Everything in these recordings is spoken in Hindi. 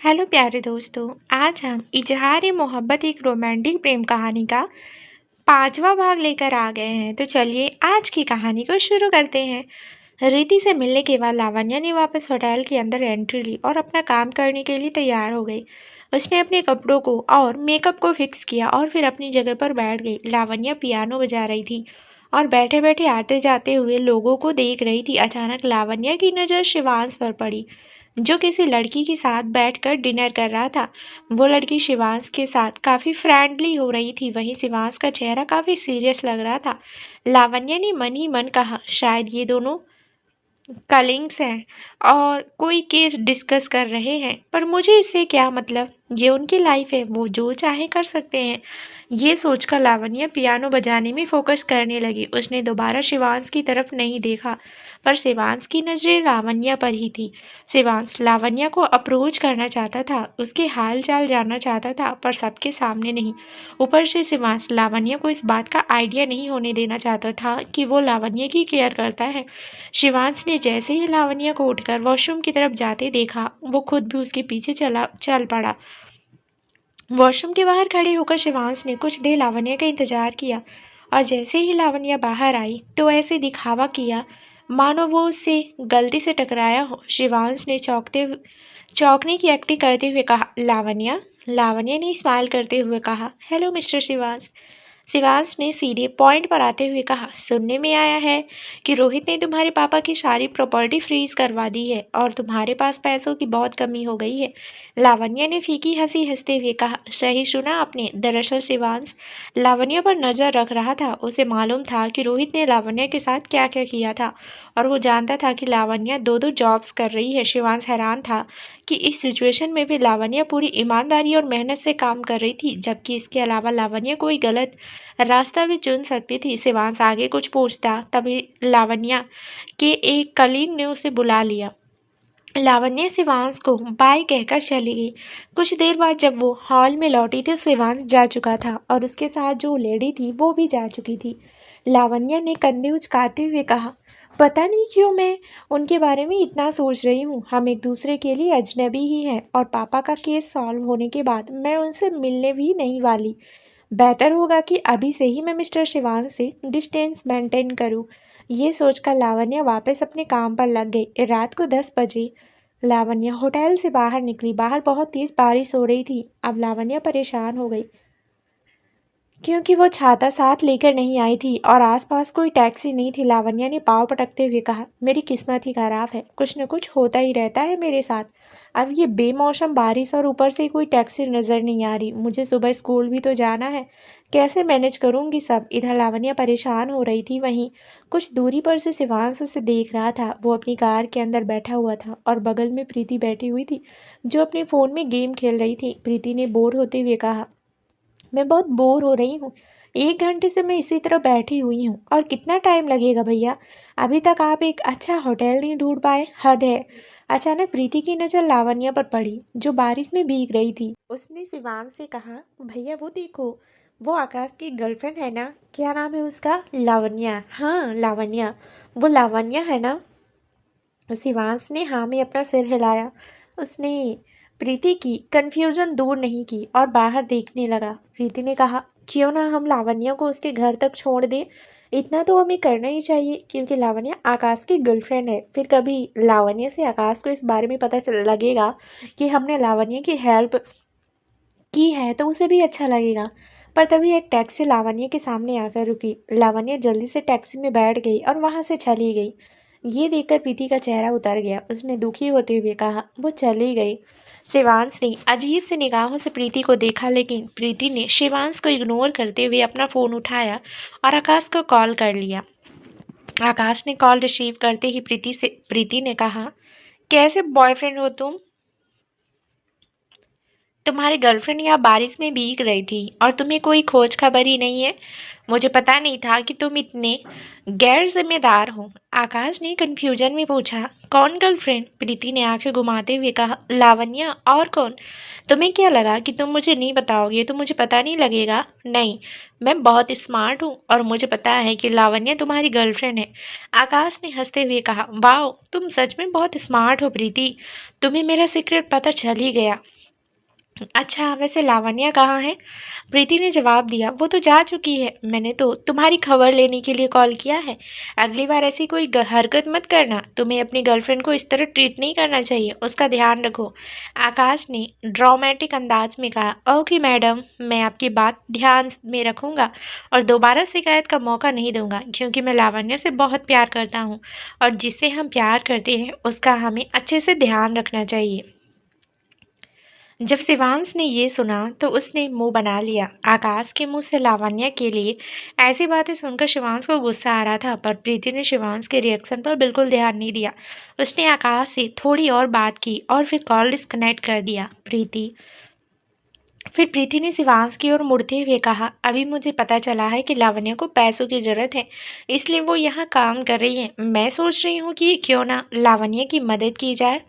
हेलो प्यारे दोस्तों। आज हम इजहार मोहब्बत एक रोमांटिक प्रेम कहानी का पांचवा भाग लेकर आ गए हैं। तो चलिए आज की कहानी को शुरू करते हैं। रीति से मिलने के बाद लावण्या ने वापस होटल के अंदर एंट्री ली और अपना काम करने के लिए तैयार हो गई। उसने अपने कपड़ों को और मेकअप को फिक्स किया और फिर अपनी जगह पर बैठ गई। लावण्या पियानो बजा रही थी और बैठे बैठे आते जाते हुए लोगों को देख रही थी। अचानक लावण्या की नज़र शिवांश पर पड़ी, जो किसी लड़की के साथ बैठकर डिनर कर रहा था। वो लड़की शिवांश के साथ काफ़ी फ्रेंडली हो रही थी। वहीं शिवांश का चेहरा काफ़ी सीरियस लग रहा था। लावण्या ने मन ही मन कहा, शायद ये दोनों कलिंग्स हैं और कोई केस डिस्कस कर रहे हैं, पर मुझे इससे क्या मतलब। ये उनकी लाइफ है, वो जो चाहे कर सकते हैं। ये सोचकर लावण्या पियानो बजाने में फोकस करने लगी। उसने दोबारा शिवांश की तरफ नहीं देखा, पर शिवांश की नज़रें लावण्या पर ही थी। शिवांश लावण्या को अप्रोच करना चाहता था, उसके हाल चाल जानना चाहता था, पर सबके सामने नहीं। ऊपर से शिवांश लावण्या को इस बात का आइडिया नहीं होने देना चाहता था कि वो लावण्या की केयर करता है। शिवांश ने जैसे ही लावण्या को उठकर वॉशरूम की तरफ जाते देखा, वो खुद भी उसके पीछे चल पड़ा। वॉशरूम के बाहर खड़े होकर शिवांश ने कुछ देर लावण्या का इंतजार किया, और जैसे ही लावण्या बाहर आई तो ऐसे दिखावा किया मानो वो उससे गलती से टकराया हो। शिवांश ने चौंकने की एक्टिंग करते हुए कहा, लावण्या। लावण्या ने स्माइल करते हुए कहा, हेलो मिस्टर शिवांश। शिवांश ने सीधे पॉइंट पर आते हुए कहा, सुनने में आया है कि रोहित ने तुम्हारे पापा की सारी प्रॉपर्टी फ्रीज करवा दी है और तुम्हारे पास पैसों की बहुत कमी हो गई है। लावण्या ने फीकी हंसी हंसते हुए कहा, सही सुना आपने। दरअसल शिवांश लावण्या पर नजर रख रहा था। उसे मालूम था कि रोहित ने लावण्या के साथ क्या क्या किया था, और वो जानता था कि लावण्या दो दो जॉब्स कर रही है। शिवांश हैरान था कि इस सिचुएशन में भी लावण्या पूरी ईमानदारी और मेहनत से काम कर रही थी, जबकि इसके अलावा लावण्या कोई गलत रास्ता भी चुन सकती थी। शिवांश आगे कुछ पूछता, तभी लावण्या के एक कलीग ने उसे बुला लिया। लावण्या शिवांश को बाय कहकर चली गई। कुछ देर बाद जब वो हॉल में लौटी थी, शिवांश जा चुका था और उसके साथ जो लेडी थी वो भी जा चुकी थी। लावण्या ने कंधे उचकाते हुए कहा, पता नहीं क्यों मैं उनके बारे में इतना सोच रही हूँ। हम एक दूसरे के लिए अजनबी ही हैं, और पापा का केस सॉल्व होने के बाद मैं उनसे मिलने भी नहीं वाली। बेहतर होगा कि अभी से ही मैं मिस्टर शिवांश से डिस्टेंस मेंटेन करूं। ये सोचकर लावण्या वापस अपने काम पर लग गई। रात को 10 बजे लावण्या होटल से बाहर निकली। बाहर बहुत तेज बारिश हो रही थी। अब लावण्या परेशान हो गई, क्योंकि वो छाता साथ लेकर नहीं आई थी और आसपास कोई टैक्सी नहीं थी। लावण्या ने पाँव पटकते हुए कहा, मेरी किस्मत ही खराब है, कुछ न कुछ होता ही रहता है मेरे साथ। अब ये बेमौसम बारिश और ऊपर से कोई टैक्सी नज़र नहीं आ रही। मुझे सुबह स्कूल भी तो जाना है, कैसे मैनेज करूँगी सब। इधर लावण्या परेशान हो रही थी। वहीं कुछ दूरी पर से शिवांश उसे देख रहा था। वो अपनी कार के अंदर बैठा हुआ था और बगल में प्रीति बैठी हुई थी, जो अपने फ़ोन में गेम खेल रही थी। प्रीति ने बोर होते हुए कहा, मैं बहुत बोर हो रही हूँ। 1 घंटे से मैं इसी तरह बैठी हुई हूँ। और कितना टाइम लगेगा भैया? अभी तक आप एक अच्छा होटल नहीं ढूंढ पाए, हद है। अचानक प्रीति की नज़र लावण्या पर पड़ी, जो बारिश में भीग रही थी। उसने शिवांश से कहा, भैया वो देखो, वो आकाश की गर्लफ्रेंड है ना? क्या नाम है उसका? लावण्या। हाँ लावण्या, वो लावण्या है ना? शिवांश ने हाँ में अपना सिर हिलाया। उसने प्रीति की कन्फ्यूजन दूर नहीं की और बाहर देखने लगा। प्रीति ने कहा, क्यों ना हम लावण्या को उसके घर तक छोड़ दें। इतना तो हमें करना ही चाहिए, क्योंकि लावण्या आकाश की गर्लफ्रेंड है। फिर कभी लावण्या से आकाश को इस बारे में पता चल लगेगा कि हमने लावण्या की हेल्प की है, तो उसे भी अच्छा लगेगा। पर तभी एक टैक्सी लावण्या के सामने आकर रुकी। लावण्या जल्दी से टैक्सी में बैठ गई और वहां से चली गई। ये देखकर प्रीति का चेहरा उतर गया। उसने दुखी होते हुए कहा, वो चली गई। शिवांश ने अजीब से निगाहों से प्रीति को देखा, लेकिन प्रीति ने शिवांश को इग्नोर करते हुए अपना फ़ोन उठाया और आकाश को कॉल कर लिया। आकाश ने कॉल रिसीव करते ही प्रीति ने कहा, कैसे बॉयफ्रेंड हो तुम? तुम्हारी गर्लफ्रेंड यहाँ बारिश में भीग रही थी और तुम्हें कोई खोज खबर ही नहीं है। मुझे पता नहीं था कि तुम इतने गैर जिम्मेदार हो। आकाश ने कंफ्यूजन में पूछा, कौन गर्लफ्रेंड? प्रीति ने आंखें घुमाते हुए कहा, लावण्या। और कौन? तुम्हें क्या लगा कि तुम मुझे नहीं बताओगे तो मुझे पता नहीं लगेगा? नहीं, मैं बहुत स्मार्ट हूँ और मुझे पता है कि लावण्या तुम्हारी गर्लफ्रेंड है। आकाश ने हंसते हुए कहा, वाह, तुम सच में बहुत स्मार्ट हो प्रीति। तुम्हें मेरा सीक्रेट पता चल ही गया। अच्छा, वैसे लावण्या कहाँ है? प्रीति ने जवाब दिया, वो तो जा चुकी है। मैंने तो तुम्हारी खबर लेने के लिए कॉल किया है। अगली बार ऐसी कोई हरकत मत करना। तुम्हें अपनी गर्लफ्रेंड को इस तरह ट्रीट नहीं करना चाहिए, उसका ध्यान रखो। आकाश ने ड्रामेटिक अंदाज में कहा, ओके मैडम, मैं आपकी बात ध्यान में रखूंगा और दोबारा शिकायत का मौका नहीं दूंगा, क्योंकि मैं लावण्या से बहुत प्यार करता हूँ और जिससे हम प्यार करते हैं उसका हमें अच्छे से ध्यान रखना चाहिए। जब शिवांश ने ये सुना तो उसने मुंह बना लिया। आकाश के मुंह से लावण्या के लिए ऐसी बातें सुनकर शिवांश को गुस्सा आ रहा था, पर प्रीति ने शिवांश के रिएक्शन पर बिल्कुल ध्यान नहीं दिया। उसने आकाश से थोड़ी और बात की और फिर कॉल डिस्कनेक्ट कर दिया। फिर प्रीति ने शिवांश की ओर मुड़ते हुए कहा, अभी मुझे पता चला है कि लावण्या को पैसों की जरूरत है, इसलिए वो यहाँ काम कर रही है। मैं सोच रही हूँ कि क्यों ना लावण्या की मदद की जाए।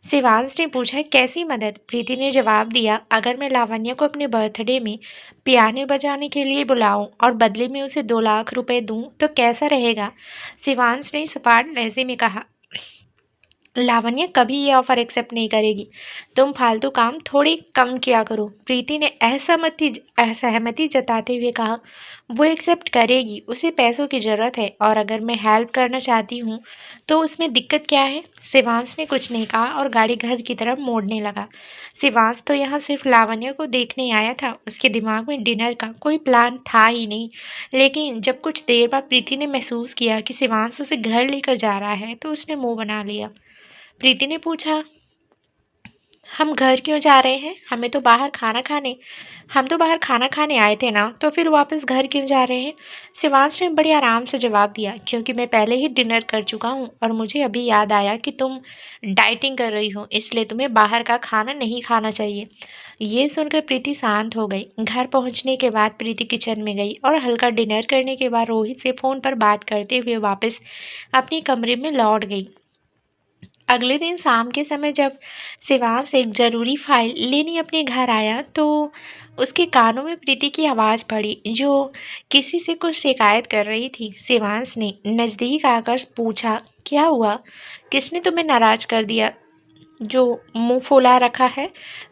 शिवांश ने पूछा, कैसी मदद? प्रीति ने जवाब दिया, अगर मैं लावण्या को अपने बर्थडे में पियानो बजाने के लिए बुलाऊं और बदले में उसे 2 लाख रुपए दूं तो कैसा रहेगा? शिवांश ने सपाट लहजे में कहा, लावण्य कभी ये ऑफर एक्सेप्ट नहीं करेगी। तुम फालतू काम थोड़ी कम किया करो। प्रीति ने असहमति जताते हुए कहा, वो एक्सेप्ट करेगी, उसे पैसों की जरूरत है और अगर मैं हेल्प करना चाहती हूँ तो उसमें दिक्कत क्या है? शिवांश ने कुछ नहीं कहा और गाड़ी घर की तरफ मोड़ने लगा। शिवांश तो यहाँ सिर्फ लावण्य को देखने आया था, उसके दिमाग में डिनर का कोई प्लान था ही नहीं। लेकिन जब कुछ देर बाद प्रीति ने महसूस किया कि शिवांश उसे घर लेकर जा रहा है तो उसने मुंह बना लिया। प्रीति ने पूछा, हम घर क्यों जा रहे हैं? हम तो बाहर खाना खाने आए थे ना, तो फिर वापस घर क्यों जा रहे हैं? शिवांश ने बड़े आराम से जवाब दिया, क्योंकि मैं पहले ही डिनर कर चुका हूँ और मुझे अभी याद आया कि तुम डाइटिंग कर रही हो, इसलिए तुम्हें बाहर का खाना नहीं खाना चाहिए। ये सुनकर प्रीति शांत हो गई। घर पहुंचने के बाद प्रीति किचन में गई और हल्का डिनर करने के बाद रोहित से फोन पर बात करते हुए वापस अपने कमरे में लौट गई। अगले दिन शाम के समय जब शिवांश एक जरूरी फाइल लेने अपने घर आया तो उसके कानों में प्रीति की आवाज़ पड़ी, जो किसी से कुछ शिकायत कर रही थी। शिवांश ने नज़दीक आकर पूछा, क्या हुआ? किसने तुम्हें नाराज कर दिया जो मुंह फुला रखा है?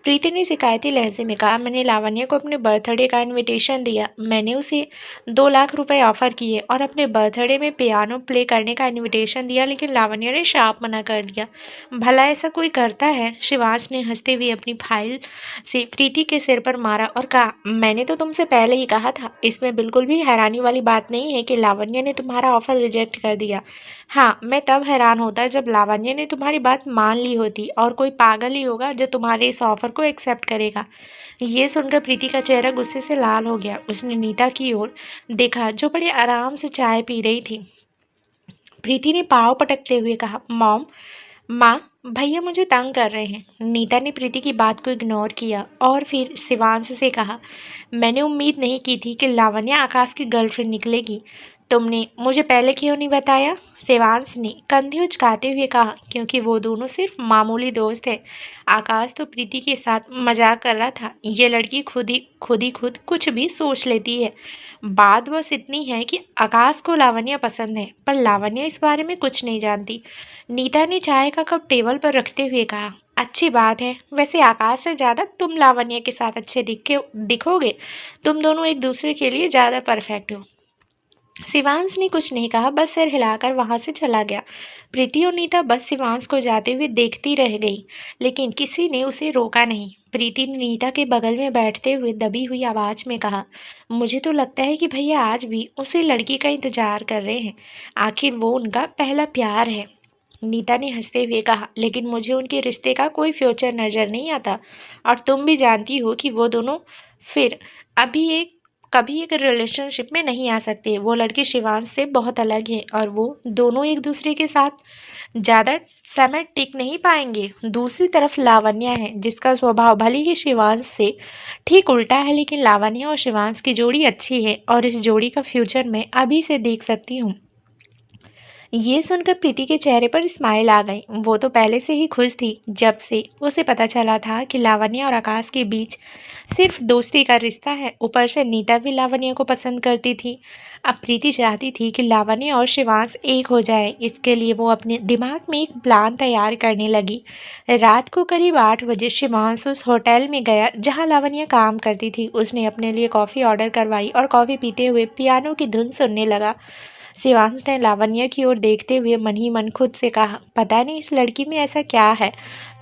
प्रीति ने शिकायती लहजे में कहा, मैंने लावण्य को अपने बर्थडे का इनविटेशन दिया। मैंने उसे 2 लाख रुपए ऑफर किए और अपने बर्थडे में पियानो प्ले करने का इनविटेशन दिया, लेकिन लावण्य ने साफ मना कर दिया। भला ऐसा कोई करता है? शिवांश ने हंसते हुए अपनी फाइल से प्रीति के सिर पर मारा और कहा, मैंने तो तुमसे पहले ही कहा था, इसमें बिल्कुल भी हैरानी वाली बात नहीं है कि लावण्य ने तुम्हारा ऑफर रिजेक्ट कर दिया। हाँ, मैं तब हैरान होता जब लावण्य ने तुम्हारी बात मान ली होती, और कोई पागल ही होगा जो तुम्हारे इस ऑफर को एक्सेप्ट करेगा। ये सुनकर प्रीति का चेहरा गुस्से से लाल हो गया। उसने नीता की ओर देखा जो बड़े आराम से चाय पी रही थी। प्रीति ने पाँव पटकते हुए कहा, माँ, भैया मुझे तंग कर रहे हैं। नीता ने प्रीति की बात को इग्नोर किया और फिर शिवांश से कहा, मैंने उम्मीद नहीं की थी कि लावण्या आकाश की गर्लफ्रेंड निकलेगी। तुमने मुझे पहले क्यों नहीं बताया? शिवांश ने कंधे उचकाते हुए कहा, क्योंकि वो दोनों सिर्फ मामूली दोस्त हैं। आकाश तो प्रीति के साथ मजाक कर रहा था। ये लड़की खुद कुछ भी सोच लेती है। बात बस इतनी है कि आकाश को लावण्या पसंद है, पर लावण्या इस बारे में कुछ नहीं जानती। नीता ने चाय का कप टेबल पर रखते हुए कहा, अच्छी बात है। वैसे आकाश से ज़्यादा तुम लावण्या के साथ अच्छे दिखोगे। तुम दोनों एक दूसरे के लिए ज़्यादा परफेक्ट हो। शिवांश ने कुछ नहीं कहा, बस सिर हिलाकर वहां से चला गया। प्रीति और नीता बस शिवांश को जाते हुए देखती रह गई, लेकिन किसी ने उसे रोका नहीं। प्रीति ने नीता के बगल में बैठते हुए दबी हुई आवाज में कहा, मुझे तो लगता है कि भैया आज भी उसी लड़की का इंतजार कर रहे हैं। आखिर वो उनका पहला प्यार है। नीता ने हंसते हुए कहा, लेकिन मुझे उनके रिश्ते का कोई फ्यूचर नजर नहीं आता, और तुम भी जानती हो कि वो दोनों फिर अभी एक कभी एक रिलेशनशिप में नहीं आ सकते। वो लड़की शिवांश से बहुत अलग है और वो दोनों एक दूसरे के साथ ज़्यादा समय टिक नहीं पाएंगे। दूसरी तरफ लावण्या है, जिसका स्वभाव भले ही शिवांश से ठीक उल्टा है, लेकिन लावण्या और शिवांश की जोड़ी अच्छी है और इस जोड़ी का फ्यूचर मैं अभी से देख सकती हूँ। ये सुनकर प्रीति के चेहरे पर स्माइल आ गई। वो तो पहले से ही खुश थी जब से उसे पता चला था कि लावण्य और आकाश के बीच सिर्फ दोस्ती का रिश्ता है। ऊपर से नीता भी लावण्य को पसंद करती थी। अब प्रीति चाहती थी कि लावण्य और शिवांश एक हो जाए। इसके लिए वो अपने दिमाग में एक प्लान तैयार करने लगी। रात को करीब 8 बजे शिवांश उस होटल में गया जहाँ लावण्य काम करती थी। उसने अपने लिए कॉफ़ी ऑर्डर करवाई और कॉफ़ी पीते हुए पियानो की धुन सुनने लगा। शिवांश ने लावण्य की ओर देखते हुए मन ही मन खुद से कहा, पता नहीं इस लड़की में ऐसा क्या है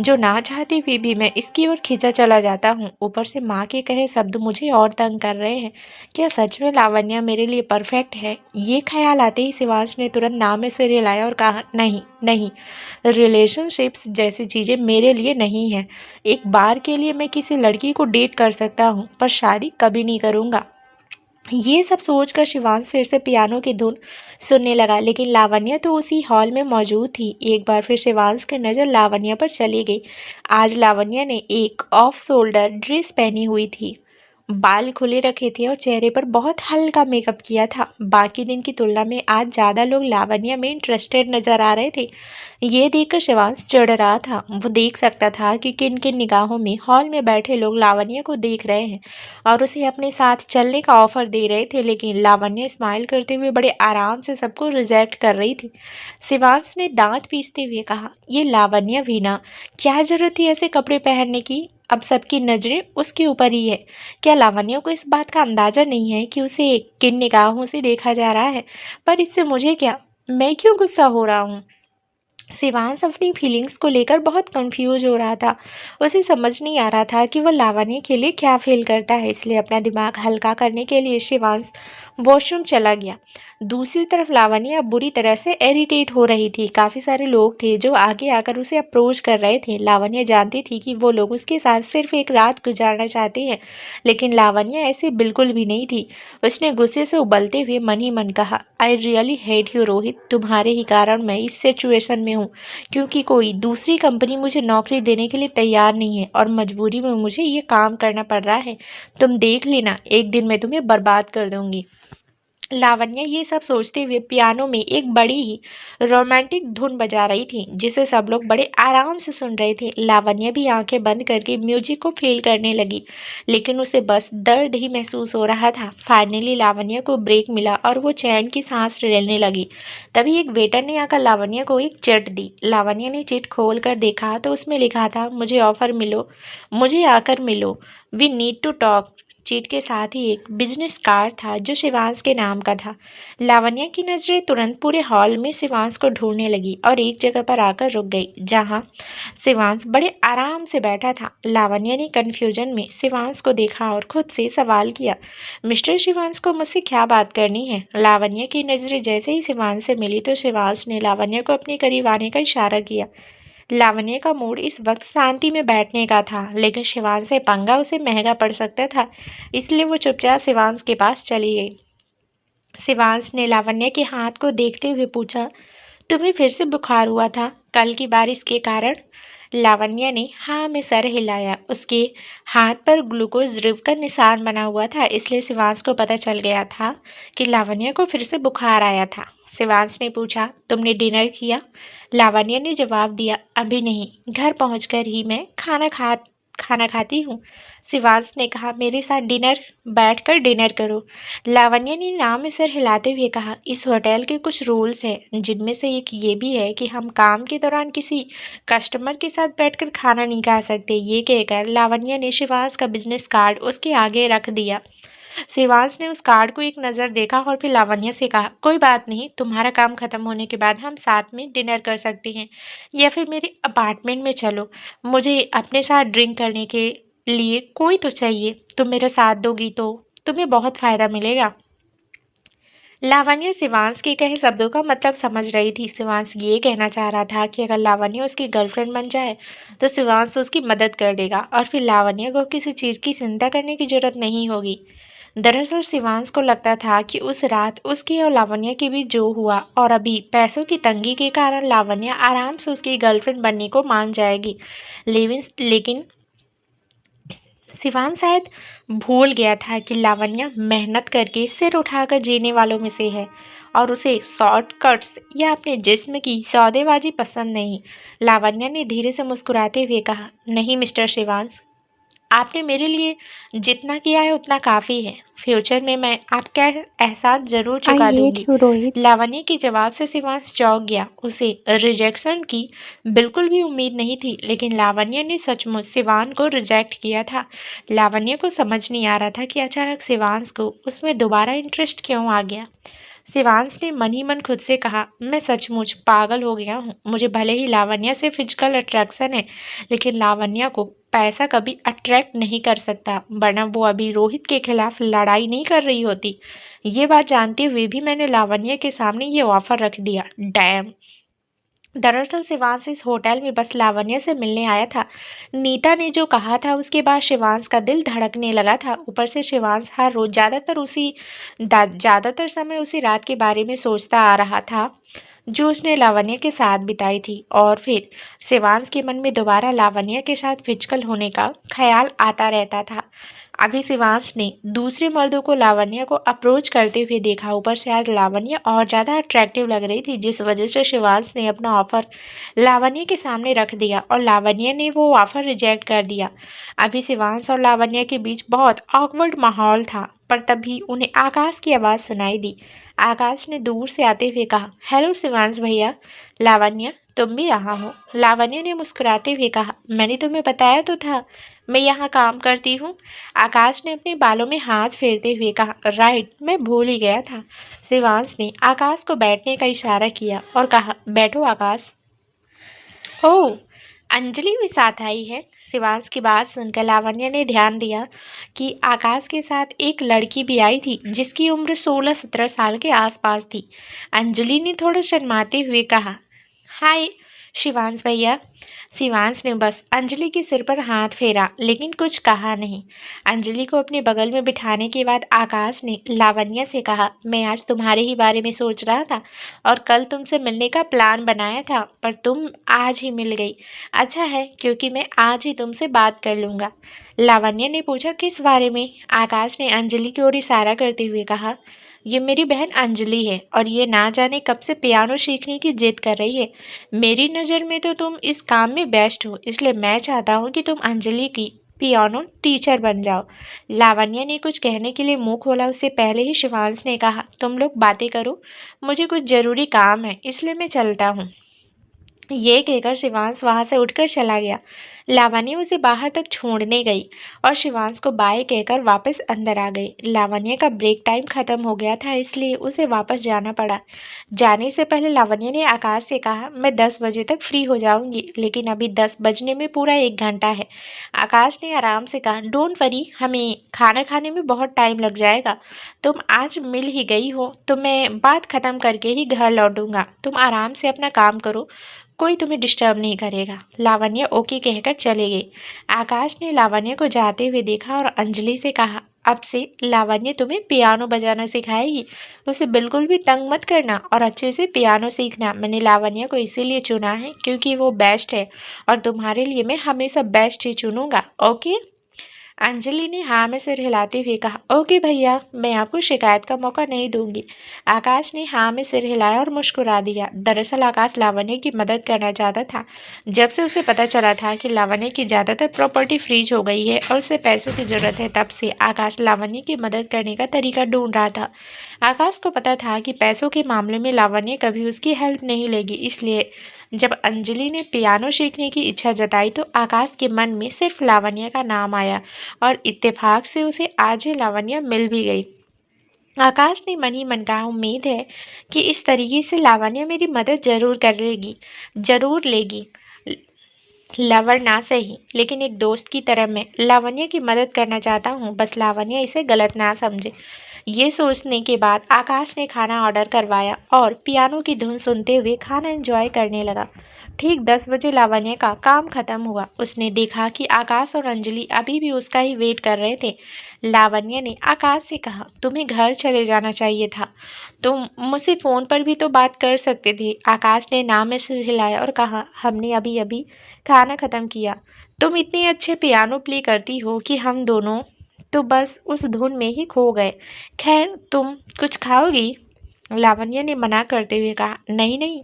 जो ना चाहते हुए भी मैं इसकी ओर खींचा चला जाता हूँ। ऊपर से माँ के कहे शब्द मुझे और तंग कर रहे हैं। क्या सच में लावण्य मेरे लिए परफेक्ट है? ये ख्याल आते ही शिवांश ने तुरंत नाम में सिर हिलाया और कहा, नहीं नहीं, रिलेशनशिप्स जैसी चीज़ें मेरे लिए नहीं है। एक बार के लिए मैं किसी लड़की को डेट कर सकता हूँ, पर शादी कभी नहीं करूँगा। ये सब सोचकर शिवांश फिर से पियानो की धुन सुनने लगा, लेकिन लावण्य तो उसी हॉल में मौजूद थी। एक बार फिर शिवांश की नज़र लावण्य पर चली गई। आज लावण्य ने एक ऑफ शोल्डर ड्रेस पहनी हुई थी, बाल खुले रखे थे और चेहरे पर बहुत हल्का मेकअप किया था। बाकी दिन की तुलना में आज ज़्यादा लोग लावण्य में इंटरेस्टेड नजर आ रहे थे। ये देखकर शिवांश चिढ़ रहा था। वो देख सकता था कि किन किन निगाहों में हॉल में बैठे लोग लावण्य को देख रहे हैं और उसे अपने साथ चलने का ऑफर दे रहे थे, लेकिन लावण्य स्माइल करते हुए बड़े आराम से सबको रिजेक्ट कर रही थी। शिवांश ने दांत पीसते हुए कहा, ये लावण्य भी ना, क्या जरूरत थी ऐसे कपड़े पहनने की? अब सबकी नज़रें उसके ऊपर ही है। क्या लावण्य को इस बात का अंदाजा नहीं है कि उसे किन निगाहों से देखा जा रहा है? पर इससे मुझे क्या, मैं क्यों गुस्सा हो रहा हूँ? शिवांश अपनी फीलिंग्स को लेकर बहुत कंफ्यूज हो रहा था। उसे समझ नहीं आ रहा था कि वह लावण्य के लिए क्या फील करता है। इसलिए अपना दिमाग हल्का करने के लिए शिवांश वॉशरूम चला गया। दूसरी तरफ लावण्य अब बुरी तरह से इरिटेट हो रही थी। काफ़ी सारे लोग थे जो आगे आकर उसे अप्रोच कर रहे थे। लावण्य जानती थी कि वो लोग उसके साथ सिर्फ एक रात गुजारना चाहते हैं, लेकिन लावण्य ऐसे बिल्कुल भी नहीं थी। उसने गुस्से से उबलते हुए मन ही मन कहा, I really hate you Rohit, तुम्हारे ही कारण मैं इस सिचुएशन में हूँ, क्योंकि कोई दूसरी कंपनी मुझे नौकरी देने के लिए तैयार नहीं है और मजबूरी में मुझे ये काम करना पड़ रहा है। तुम देख लेना, एक दिन मैं तुम्हें बर्बाद कर दूंगी। लावण्य ये सब सोचते हुए पियानो में एक बड़ी ही रोमांटिक धुन बजा रही थी, जिसे सब लोग बड़े आराम से सुन रहे थे। लावण्य भी आंखें बंद करके म्यूजिक को फील करने लगी, लेकिन उसे बस दर्द ही महसूस हो रहा था। फाइनली लावण्य को ब्रेक मिला और वो चैन की सांस लेने लगी। तभी एक वेटर ने आकर लावण्य को एक चिट दी। लावण्य ने चिट खोल कर देखा तो उसमें लिखा था, मुझे ऑफर मिलो, मुझे आकर मिलो, वी नीड टू टॉक। चिट के साथ ही एक बिजनेस कार्ड था जो शिवांश के नाम का था। लावण्य की नजरें तुरंत पूरे हॉल में शिवांश को ढूंढने लगी और एक जगह पर आकर रुक गई जहां शिवांश बड़े आराम से बैठा था। लावण्य ने कंफ्यूजन में शिवांश को देखा और खुद से सवाल किया, मिस्टर शिवांश को मुझसे क्या बात करनी है? लावण्य की नजरें जैसे ही शिवांश से मिली तो शिवांश ने लावण्य को अपने करीब आने का इशारा किया। लावण्य का मूड इस वक्त शांति में बैठने का था, लेकिन शिवांश से पंगा उसे महंगा पड़ सकता था, इसलिए वो चुपचाप शिवांश के पास चली गई। शिवांश ने लावण्य के हाथ को देखते हुए पूछा, तुम्हें फिर से बुखार हुआ था कल की बारिश के कारण? लावण्य ने हाँ में सर हिलाया। उसके हाथ पर ग्लूकोज ड्रिप का निशान बना हुआ था, इसलिए शिवांश को पता चल गया था कि लावण्य को फिर से बुखार आया था। शिवांश ने पूछा, तुमने डिनर किया? लावण्य ने जवाब दिया, अभी नहीं, घर पहुंचकर ही मैं खाना खाती हूँ। शिवांश ने कहा, मेरे साथ बैठकर डिनर करो। लावण्य ने नाम में सिर हिलाते हुए कहा, इस होटल के कुछ रूल्स हैं, जिनमें से एक ये भी है कि हम काम के दौरान किसी कस्टमर के साथ बैठकर खाना नहीं खा सकते। ये कहकर लावण्य ने शिवांश का बिजनेस कार्ड उसके आगे रख दिया। शिवांश ने उस कार्ड को एक नज़र देखा और फिर लावण्य से कहा, कोई बात नहीं, तुम्हारा काम खत्म होने के बाद हम साथ में डिनर कर सकते हैं, या फिर मेरे अपार्टमेंट में चलो, मुझे अपने साथ ड्रिंक करने के लिए कोई तो चाहिए। तुम मेरा साथ दोगी तो तुम्हें बहुत फायदा मिलेगा। लावण्य शिवांश के कहे शब्दों का मतलब समझ रही थी। शिवांश ये कहना चाह रहा था कि अगर लावण्य उसकी गर्लफ्रेंड बन जाए तो शिवांश उसकी मदद कर देगा और फिर लावण्य को किसी चीज़ की चिंता करने की जरूरत नहीं होगी। दरअसल शिवांश को लगता था कि उस रात उसकी और लावण्य के बीच जो हुआ और अभी पैसों की तंगी के कारण लावण्य आराम से उसकी गर्लफ्रेंड बनने को मान जाएगी। लेकिन शिवांश शायद भूल गया था कि लावण्य मेहनत करके सिर उठाकर जीने वालों में से है और उसे शॉर्टकट्स या अपने जिस्म की सौदेबाजी पसंद नहीं। लावण्या ने धीरे से मुस्कुराते हुए कहा, नहीं मिस्टर शिवांश, आपने मेरे लिए जितना किया है उतना काफ़ी है। फ्यूचर में मैं आपका एहसान ज़रूर आई चुका हेट दूंगी। यू रोहित। लावण्य के जवाब से शिवांश चौंक गया। उसे रिजेक्शन की बिल्कुल भी उम्मीद नहीं थी, लेकिन लावण्य ने सचमुच शिवांश को रिजेक्ट किया था। लावण्य को समझ नहीं आ रहा था कि अचानक शिवांश को उसमें दोबारा इंटरेस्ट क्यों आ गया। शिवांश ने मन ही मन खुद से कहा, मैं सचमुच पागल हो गया हूँ। मुझे भले ही लावण्य से फिजिकल अट्रैक्शन है, लेकिन लावण्य को पैसा कभी अट्रैक्ट नहीं कर सकता, वरना वो अभी रोहित के खिलाफ लड़ाई नहीं कर रही होती। ये बात जानते हुए भी मैंने लावण्य के सामने ये ऑफर रख दिया। डैम। दरअसल शिवांश इस होटल में बस लावण्य से मिलने आया था। नीता ने जो कहा था उसके बाद शिवांश का दिल धड़कने लगा था। ऊपर से शिवांश हर रोज ज़्यादातर समय उसी रात के बारे में सोचता आ रहा था जो उसने लावण्य के साथ बिताई थी, और फिर शिवांश के मन में दोबारा लावण्य के साथ फिजिकल होने का ख्याल आता रहता था। अभी शिवांश ने दूसरे मर्दों को लावण्य को अप्रोच करते हुए देखा। ऊपर से आज लावण्य और ज़्यादा अट्रैक्टिव लग रही थी, जिस वजह से शिवांश ने अपना ऑफर लावण्य के सामने रख दिया और लावण्य ने वो ऑफर रिजेक्ट कर दिया। अभी शिवांश और लावण्य के बीच बहुत ऑकवर्ड माहौल था, पर तभी उन्हें आकाश की आवाज़ सुनाई दी। आकाश ने दूर से आते हुए कहा, हेलो शिवांश भैया। लावण्य, तुम भी यहाँ हो? लावण्य ने मुस्कुराते हुए कहा, मैंने तुम्हें बताया तो था मैं यहाँ काम करती हूँ। आकाश ने अपने बालों में हाथ फेरते हुए कहा, राइट, मैं भूल ही गया था। शिवांश ने आकाश को बैठने का इशारा किया और कहा, बैठो आकाश। ओह, अंजलि भी साथ आई है। शिवांश की बात सुनकर लावण्य ने ध्यान दिया कि आकाश के साथ एक लड़की भी आई थी जिसकी उम्र 16-17 साल के आसपास थी। अंजलि ने थोड़ा शर्माते हुए कहा, हाय शिवांश भैया। शिवांश ने बस अंजलि के सिर पर हाथ फेरा, लेकिन कुछ कहा नहीं। अंजलि को अपने बगल में बिठाने के बाद आकाश ने लावण्य से कहा, मैं आज तुम्हारे ही बारे में सोच रहा था और कल तुमसे मिलने का प्लान बनाया था, पर तुम आज ही मिल गई। अच्छा है, क्योंकि मैं आज ही तुमसे बात कर लूँगा। लावण्य ने पूछा, किस बारे में? आकाश ने अंजलि की ओर इशारा करते हुए कहा, ये मेरी बहन अंजलि है और ये ना जाने कब से पियानो सीखने की जिद कर रही है। मेरी नज़र में तो तुम इस काम में बेस्ट हो, इसलिए मैं चाहता हूँ कि तुम अंजलि की पियानो टीचर बन जाओ। लावण्य ने कुछ कहने के लिए मुंह खोला, उससे पहले ही शिवांश ने कहा, तुम लोग बातें करो, मुझे कुछ ज़रूरी काम है, इसलिए मैं चलता हूँ। ये कहकर शिवांश वहां से उठकर चला गया। लावण्य उसे बाहर तक छोड़ने गई और शिवांश को बाय कहकर वापस अंदर आ गई। लावण्य का ब्रेक टाइम खत्म हो गया था, इसलिए उसे वापस जाना पड़ा। जाने से पहले लावण्य ने आकाश से कहा, मैं 10 बजे तक फ्री हो जाऊंगी, लेकिन अभी 10 बजने में पूरा 1 घंटा है। आकाश ने आराम से कहा, डोंट वरी, हमें खाना खाने में बहुत टाइम लग जाएगा। तुम आज मिल ही गई हो तो मैं बात खत्म करके ही घर लौटूंगा। तुम आराम से अपना काम करो, कोई तुम्हें डिस्टर्ब नहीं करेगा। लावण्य ओके कहकर चले गई। आकाश ने लावण्य को जाते हुए देखा और अंजलि से कहा, अब से लावण्य तुम्हें पियानो बजाना सिखाएगी। उसे बिल्कुल भी तंग मत करना और अच्छे से पियानो सीखना। मैंने लावण्य को इसीलिए चुना है क्योंकि वो बेस्ट है और तुम्हारे लिए मैं हमेशा बेस्ट ही चुनूंगा। ओके? अंजलि ने हाँ में सिर हिलाते हुए कहा, ओके भैया, मैं आपको शिकायत का मौका नहीं दूंगी। आकाश ने हाँ में सिर हिलाया और मुस्कुरा दिया। दरअसल आकाश लावण्य की मदद करना चाहता था। जब से उसे पता चला था कि लावण्य की ज़्यादातर प्रॉपर्टी फ्रीज हो गई है और उसे पैसों की ज़रूरत है, तब से आकाश लावण्य की मदद करने का तरीका ढूंढ रहा था। आकाश को पता था कि पैसों के मामले में लावण्य कभी उसकी हेल्प नहीं लेगी, इसलिए जब अंजलि ने पियानो सीखने की इच्छा जताई तो आकाश के मन में सिर्फ लावण्य का नाम आया और इत्तेफाक से उसे आज ही लावण्य मिल भी गई। आकाश ने मन ही मन कहा, उम्मीद है कि इस तरीके से लावण्य मेरी मदद जरूर करेगी, जरूर लेगी। लवर ना सही, लेकिन एक दोस्त की तरह मैं लावण्य की मदद करना चाहता हूँ, बस लावण्य इसे गलत ना समझे। ये सोचने के बाद आकाश ने खाना ऑर्डर करवाया और पियानो की धुन सुनते हुए खाना एंजॉय करने लगा। ठीक 10 बजे लावण्य का काम खत्म हुआ। उसने देखा कि आकाश और अंजलि अभी भी उसका ही वेट कर रहे थे। लावण्य ने आकाश से कहा, तुम्हें घर चले जाना चाहिए था, तुम मुझसे फ़ोन पर भी तो बात कर सकते थे। आकाश ने नाम में सिर हिलाया और कहा, हमने अभी अभी खाना खत्म किया। तुम इतने अच्छे पियानो प्ले करती हो कि हम दोनों तो बस उस धुन में ही खो गए। खैर, तुम कुछ खाओगी? लावण्य ने मना करते हुए कहा, नहीं नहीं,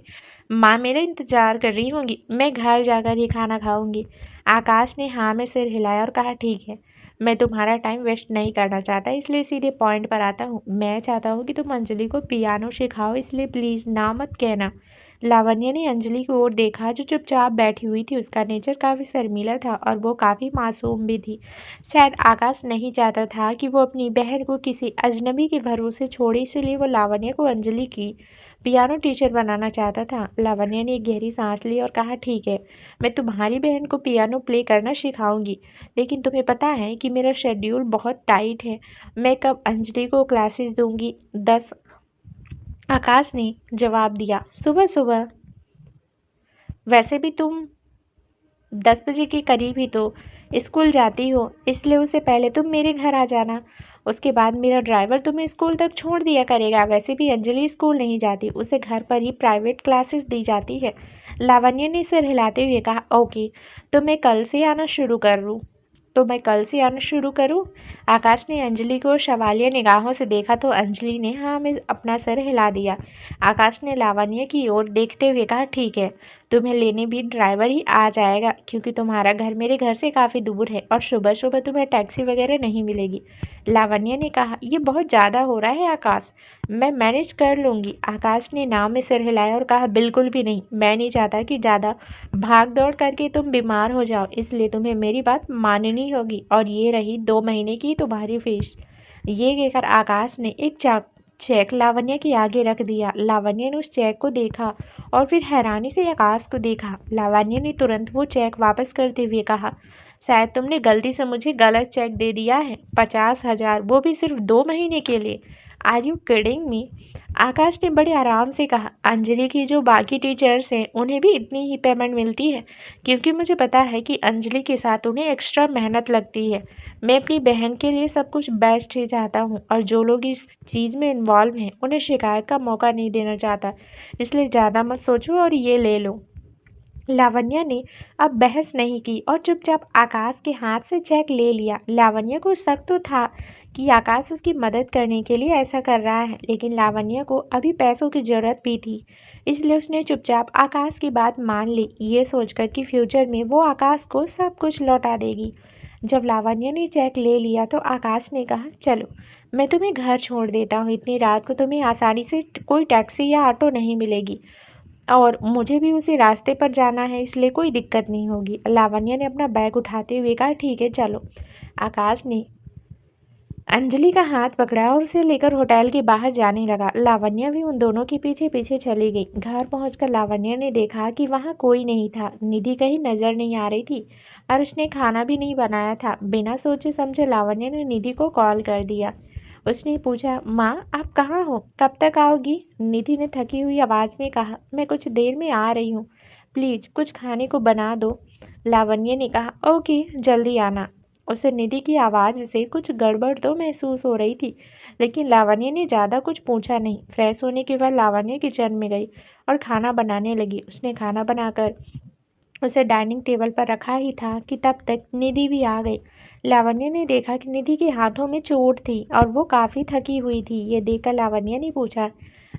माँ मेरा इंतजार कर रही होंगी, मैं घर जाकर ही खाना खाऊंगी। आकाश ने हाँ में सिर हिलाया और कहा, ठीक है, मैं तुम्हारा टाइम वेस्ट नहीं करना चाहता, इसलिए सीधे पॉइंट पर आता हूँ। मैं चाहता हूँ कि तुम अंजलि को पियानो सिखाओ, इसलिए प्लीज़ ना मत कहना। लावण्य ने अंजलि की ओर देखा जो चुपचाप बैठी हुई थी। उसका नेचर काफ़ी शर्मीला था और वो काफ़ी मासूम भी थी। शायद आकाश नहीं चाहता था कि वो अपनी बहन को किसी अजनबी के भरोसे छोड़े, इसलिए वो लावण्य को अंजलि की पियानो टीचर बनाना चाहता था। लावण्य ने एक गहरी सांस ली और कहा, ठीक है, मैं तुम्हारी बहन को पियानो प्ले करना सिखाऊंगी, लेकिन तुम्हें पता है कि मेरा शेड्यूल बहुत टाइट है। मैं कब अंजलि को क्लासेस दूंगी? 10। आकाश ने जवाब दिया, सुबह सुबह। वैसे भी तुम 10 बजे के करीब ही तो स्कूल जाती हो, इसलिए उससे पहले तुम मेरे घर आ जाना। उसके बाद मेरा ड्राइवर तुम्हें स्कूल तक छोड़ दिया करेगा। वैसे भी अंजलि स्कूल नहीं जाती, उसे घर पर ही प्राइवेट क्लासेस दी जाती है। लावण्य ने सिर हिलाते हुए कहा, ओके, तो मैं कल से आना शुरू कर दूँ? तो मैं कल से आना शुरू करूँ? आकाश ने अंजलि को सवालिया निगाहों से देखा तो अंजलि ने हाँ में अपना सिर हिला दिया। आकाश ने लावण्य की ओर देखते हुए कहा, ठीक है, तुम्हें लेने भी ड्राइवर ही आ जाएगा, क्योंकि तुम्हारा घर मेरे घर से काफ़ी दूर है और सुबह सुबह तुम्हें टैक्सी वगैरह नहीं मिलेगी। लावण्य ने कहा, ये बहुत ज़्यादा हो रहा है आकाश, मैं मैनेज कर लूँगी। आकाश ने नाव में सिर हिलाया और कहा, बिल्कुल भी नहीं, मैं नहीं चाहता कि ज़्यादा भाग दौड़ करके तुम बीमार हो जाओ, इसलिए तुम्हें मेरी बात माननी होगी। और ये रही 2 महीने की तुम्हारी फीस। ये कहकर आकाश ने एक चेक लावण्य के आगे रख दिया। लावण्य ने उस चेक को देखा और फिर हैरानी से आकाश को देखा। लावण्य ने तुरंत वो चेक वापस करते हुए कहा, शायद तुमने गलती से मुझे गलत चेक दे दिया है। 50,000, वो भी सिर्फ 2 महीने के लिए। Are you kidding me? Akash ने बड़े आराम से कहा, अंजलि की जो बाकी टीचर्स हैं उन्हें भी इतनी ही पेमेंट मिलती है, क्योंकि मुझे पता है कि अंजलि के साथ उन्हें एक्स्ट्रा मेहनत लगती है। मैं अपनी बहन के लिए सब कुछ बेस्ट ही चाहता हूँ और जो लोग इस चीज़ में इन्वॉल्व हैं उन्हें शिकायत का मौका नहीं देना चाहता, इसलिए ज़्यादा मत सोचो और ये ले लो। लावण्य ने अब बहस नहीं की और चुपचाप आकाश के हाथ से चेक ले लिया। लावण्य को शक तो था कि आकाश उसकी मदद करने के लिए ऐसा कर रहा है, लेकिन लावण्य को अभी पैसों की ज़रूरत भी थी, इसलिए उसने चुपचाप आकाश की बात मान ली, ये सोचकर कि फ्यूचर में वो आकाश को सब कुछ लौटा देगी। जब लावण्य ने चेक ले लिया तो आकाश ने कहा, चलो, मैं तुम्हें घर छोड़ देता हूँ। इतनी रात को तुम्हें आसानी से कोई टैक्सी या ऑटो नहीं मिलेगी और मुझे भी उसी रास्ते पर जाना है, इसलिए कोई दिक्कत नहीं होगी। लावण्य ने अपना बैग उठाते हुए कहा, ठीक है, चलो। आकाश ने अंजलि का हाथ पकड़ा और उसे लेकर होटल के बाहर जाने लगा। लावण्य भी उन दोनों के पीछे पीछे चली गई। घर पहुंचकर लावण्य ने देखा कि वहां कोई नहीं था। निधि कहीं नजर नहीं आ रही थी और उसने खाना भी नहीं बनाया था। बिना सोचे समझे लावण्य ने निधि को कॉल कर दिया। उसने पूछा, माँ आप कहाँ हो, कब तक आओगी? निधि ने थकी हुई आवाज़ में कहा, मैं कुछ देर में आ रही हूँ, प्लीज़ कुछ खाने को बना दो। लावण्य ने कहा, ओके, जल्दी आना। उसे निधि की आवाज़ से कुछ गड़बड़ तो महसूस हो रही थी, लेकिन लावण्य ने ज़्यादा कुछ पूछा नहीं। फ्रेश होने के बाद लावण्य किचन में गई और खाना बनाने लगी। उसने खाना बनाकर उसे डाइनिंग टेबल पर रखा ही था कि तब तक निधि भी आ गई। लावण्य ने देखा कि निधि के हाथों में चोट थी और वो काफ़ी थकी हुई थी। ये देखकर लावण्य ने पूछा,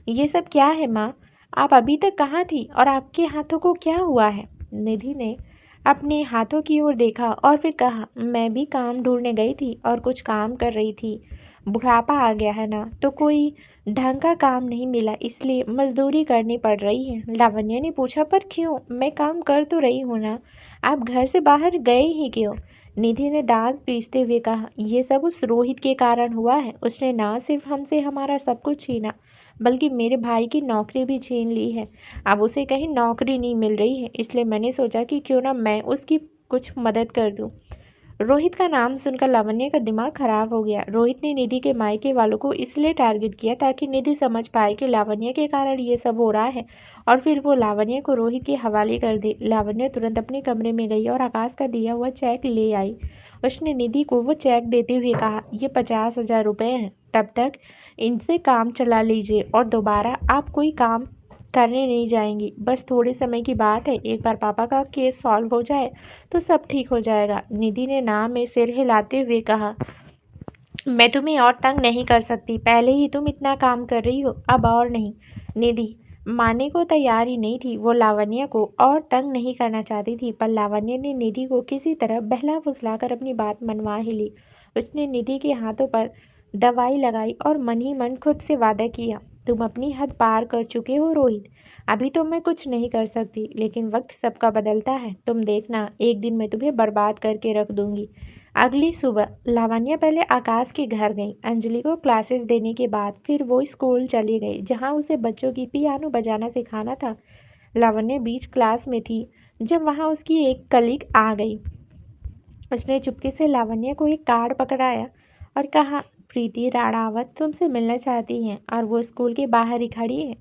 ये सब क्या है माँ? आप अभी तक कहाँ थी और आपके हाथों को क्या हुआ है? निधि ने अपने हाथों की ओर देखा और फिर कहा, मैं भी काम ढूंढने गई थी और कुछ काम कर रही थी। बुढ़ापा आ गया है ना, तो कोई ढंग का काम नहीं मिला, इसलिए मजदूरी करनी पड़ रही है। लावण्य ने पूछा, पर क्यों? मैं काम कर तो रही हूँ ना, आप घर से बाहर गए ही क्यों? निधि ने दांत पीसते हुए कहा, ये सब उस रोहित के कारण हुआ है। उसने ना सिर्फ हमसे हमारा सब कुछ छीना, बल्कि मेरे भाई की नौकरी भी छीन ली है। अब उसे कहीं नौकरी नहीं मिल रही है, इसलिए मैंने सोचा कि क्यों ना मैं उसकी कुछ मदद कर दूँ। रोहित का नाम सुनकर लावण्य का दिमाग खराब हो गया। रोहित ने निधि के मायके वालों को इसलिए टारगेट किया ताकि निधि समझ पाए कि लावण्य के कारण ये सब हो रहा है और फिर वो लावण्य को रोहित के हवाले कर दे। लावण्य तुरंत अपने कमरे में गई और आकाश का दिया हुआ चेक ले आई। उसने निधि को वो चेक देते हुए कहा, ये 50,000 रुपये हैं, तब तक इनसे काम चला लीजिए और दोबारा आप कोई काम करने नहीं जाएंगी। बस थोड़े समय की बात है, एक बार पापा का केस सॉल्व हो जाए तो सब ठीक हो जाएगा। निधि ने ना में सिर हिलाते हुए कहा। मैं तुम्हें और तंग नहीं कर सकती। पहले ही तुम इतना काम कर रही हो, अब और नहीं। निधि मानने को तैयार ही नहीं थी। वो लावण्य को और तंग नहीं करना चाहती थी, पर लावण्य ने निधि को किसी तरह बहला फुसलाकर अपनी बात मनवा ही ली। उसने निधि के हाथों पर दवाई लगाई और मन ही मन खुद से वादा किया, तुम अपनी हद पार कर चुके हो रोहित। अभी तो मैं कुछ नहीं कर सकती, लेकिन वक्त सबका बदलता है। तुम देखना, एक दिन मैं तुम्हें बर्बाद करके रख दूंगी। अगली सुबह लावण्य पहले आकाश के घर गई। अंजलि को क्लासेस देने के बाद फिर वो स्कूल चली गई, जहाँ उसे बच्चों की पियानो बजाना सिखाना था। लावण्य बीच क्लास में थी जब वहाँ उसकी एक कलीग आ गई। उसने चुपके से लावण्य को एक कार्ड पकड़ाया और कहा, प्रीति राणावत तुमसे मिलना चाहती हैं और वो स्कूल के बाहर ही खड़ी है।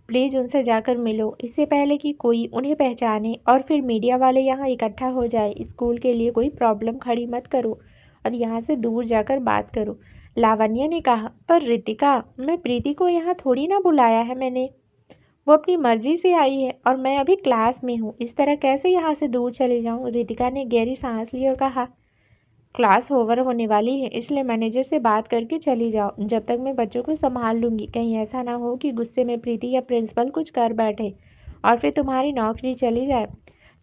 प्लीज़ उनसे जाकर मिलो, इससे पहले कि कोई उन्हें पहचाने और फिर मीडिया वाले यहाँ इकट्ठा हो जाए। स्कूल के लिए कोई प्रॉब्लम खड़ी मत करो और यहाँ से दूर जाकर बात करो। लावण्य ने कहा, पर रितिका, मैं प्रीति को यहाँ थोड़ी ना बुलाया है मैंने। वो अपनी मर्जी से आई है और मैं अभी क्लास में हूँ। इस तरह कैसे यहाँ से दूर चली जाऊँ? रितिका ने गहरी सांस ली और कहा, क्लास ओवर होने वाली है, इसलिए मैनेजर से बात करके चली जाओ। जब तक मैं बच्चों को संभाल लूंगी। कहीं ऐसा ना हो कि गुस्से में प्रीति या प्रिंसिपल कुछ कर बैठे और फिर तुम्हारी नौकरी चली जाए।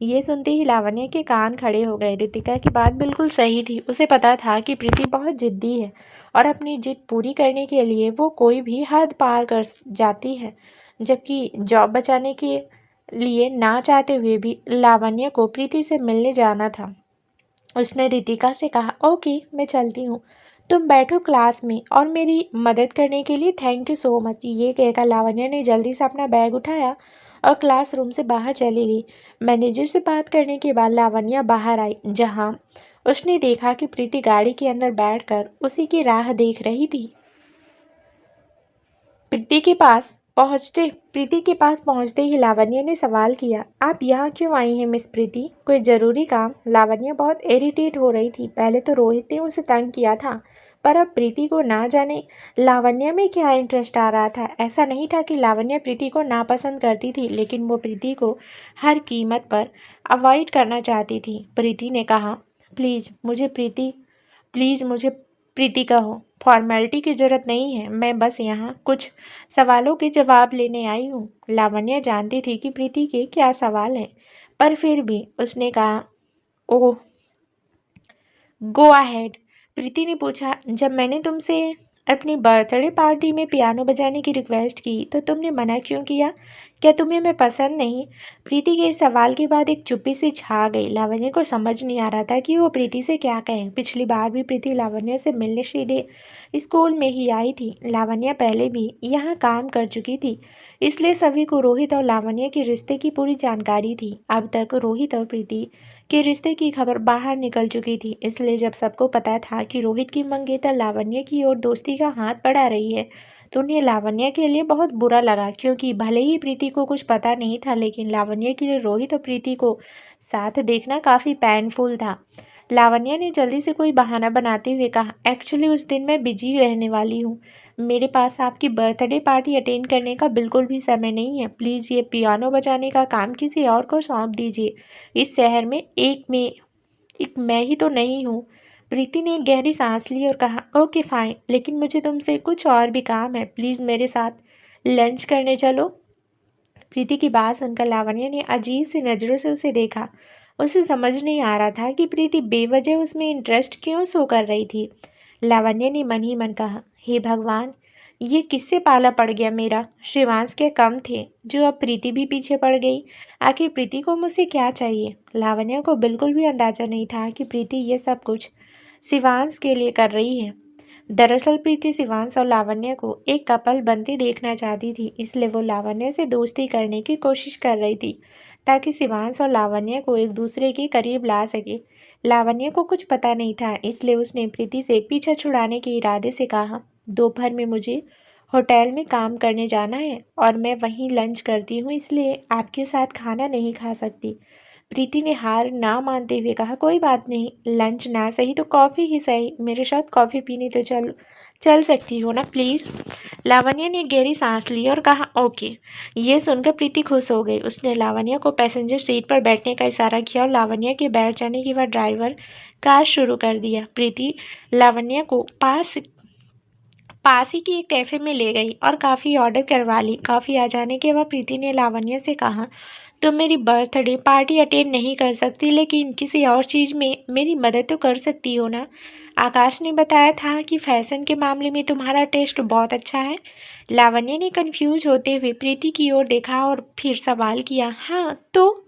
ये सुनते ही लावण्य के कान खड़े हो गए। रितिका की बात बिल्कुल सही थी। उसे पता था कि प्रीति बहुत जिद्दी है और अपनी जिद पूरी करने के लिए वो कोई भी हद पार कर जाती है, जबकि जॉब बचाने के लिए ना चाहते हुए भी लावण्य को प्रीति से मिलने जाना था। उसने रितिका से कहा, ओके मैं चलती हूँ, तुम बैठो क्लास में और मेरी मदद करने के लिए थैंक यू सो मच। ये कहकर लावण्य ने जल्दी से अपना बैग उठाया और क्लासरूम से बाहर चली गई। मैनेजर से बात करने के बाद लावण्य बाहर आई, जहाँ उसने देखा कि प्रीति गाड़ी के अंदर बैठकर उसी की राह देख रही थी। प्रीति के पास पहुंचते ही लावण्य ने सवाल किया, आप यहाँ क्यों आई हैं मिस प्रीति? कोई ज़रूरी काम? लावण्य बहुत इरिटेट हो रही थी। पहले तो रोहित ने उसे तंग किया था, पर अब प्रीति को ना जाने लावण्य में क्या इंटरेस्ट आ रहा था। ऐसा नहीं था कि लावण्य प्रीति को नापसंद करती थी, लेकिन वो प्रीति को हर कीमत पर अवॉइड करना चाहती थी। प्रीति ने कहा, प्लीज़ मुझे प्रीति कहो। फॉर्मेलिटी की ज़रूरत नहीं है, मैं बस यहाँ कुछ सवालों के जवाब लेने आई हूँ। लावण्य जानती थी कि प्रीति के क्या सवाल हैं, पर फिर भी उसने कहा, ओह गो अहेड। प्रीति ने पूछा, जब मैंने तुमसे अपनी बर्थडे पार्टी में पियानो बजाने की रिक्वेस्ट की तो तुमने मना क्यों किया? क्या तुम्हें मैं पसंद नहीं? प्रीति के इस सवाल के बाद एक चुप्पी सी छा गई। लावण्य को समझ नहीं आ रहा था कि वो प्रीति से क्या कहें। पिछली बार भी प्रीति लावण्य से मिलने सीधे स्कूल में ही आई थी। लावण्य पहले भी यहाँ काम कर चुकी थी, इसलिए सभी को रोहित और लावण्य के रिश्ते की पूरी जानकारी थी। अब तक रोहित और प्रीति के रिश्ते की खबर बाहर निकल चुकी थी, इसलिए जब सबको पता था कि रोहित की मंगेतर लावण्य की ओर दोस्ती का हाथ बढ़ा रही है, तो उन्हें लावण्य के लिए बहुत बुरा लगा। क्योंकि भले ही प्रीति को कुछ पता नहीं था, लेकिन लावण्य के लिए रोहित और प्रीति को साथ देखना काफ़ी पेनफुल था। लावण्य ने जल्दी से कोई बहाना बनाते हुए कहा, एक्चुअली उस दिन मैं बिजी रहने वाली हूँ। मेरे पास आपकी बर्थडे पार्टी अटेंड करने का बिल्कुल भी समय नहीं है। प्लीज़ ये पियानो बजाने का काम किसी और को सौंप दीजिए। इस शहर में एक मैं ही तो नहीं हूँ। प्रीति ने एक गहरी सांस ली और कहा, ओके फाइन, लेकिन मुझे तुमसे कुछ और भी काम है। प्लीज़ मेरे साथ लंच करने चलो। प्रीति की बात सुनकर लावण्य ने अजीब सी नज़रों से उसे देखा। उसे समझ नहीं आ रहा था कि प्रीति बेवजह उसमें इंटरेस्ट क्यों शो कर रही थी। लावण्य ने मन ही मन कहा, हे भगवान, ये किससे पाला पड़ गया मेरा? शिवांश के कम थे जो अब प्रीति भी पीछे पड़ गई। आखिर प्रीति को मुझसे क्या चाहिए? लावण्य को बिल्कुल भी अंदाजा नहीं था कि प्रीति ये सब कुछ शिवांश के लिए कर रही है। दरअसल प्रीति शिवांश और लावण्य को एक कपल बनते देखना चाहती थी, इसलिए वो लावण्य से दोस्ती करने की कोशिश कर रही थी, ताकि शिवांश और लावण्य को एक दूसरे के करीब ला सके। लावण्य को कुछ पता नहीं था, इसलिए उसने प्रीति से पीछा छुड़ाने के इरादे से कहा, दोपहर में मुझे होटल में काम करने जाना है और मैं वहीं लंच करती हूँ, इसलिए आपके साथ खाना नहीं खा सकती। प्रीति ने हार ना मानते हुए कहा, कोई बात नहीं, लंच ना सही तो कॉफ़ी ही सही, मेरे साथ कॉफ़ी पीने तो चल सकती हो ना प्लीज़। लावण्य ने गहरी सांस ली और कहा, ओके। ये सुनकर प्रीति खुश हो गई। उसने लावण्य को पैसेंजर सीट पर बैठने का इशारा किया और लावण्य के बैठ जाने के बाद ड्राइवर कार शुरू कर दिया। प्रीति लावण्य को पास पास ही की एक कैफे में ले गई और कॉफ़ी ऑर्डर करवा ली। कॉफ़ी आ जाने के बाद प्रीति ने लावण्य से कहा, तुम मेरी बर्थडे पार्टी अटेंड नहीं कर सकती, लेकिन किसी और चीज़ में मेरी मदद तो कर सकती हो ना। आकाश ने बताया था कि फैशन के मामले में तुम्हारा टेस्ट बहुत अच्छा है। लावण्य ने कंफ्यूज होते हुए प्रीति की ओर देखा और फिर सवाल किया, हाँ तो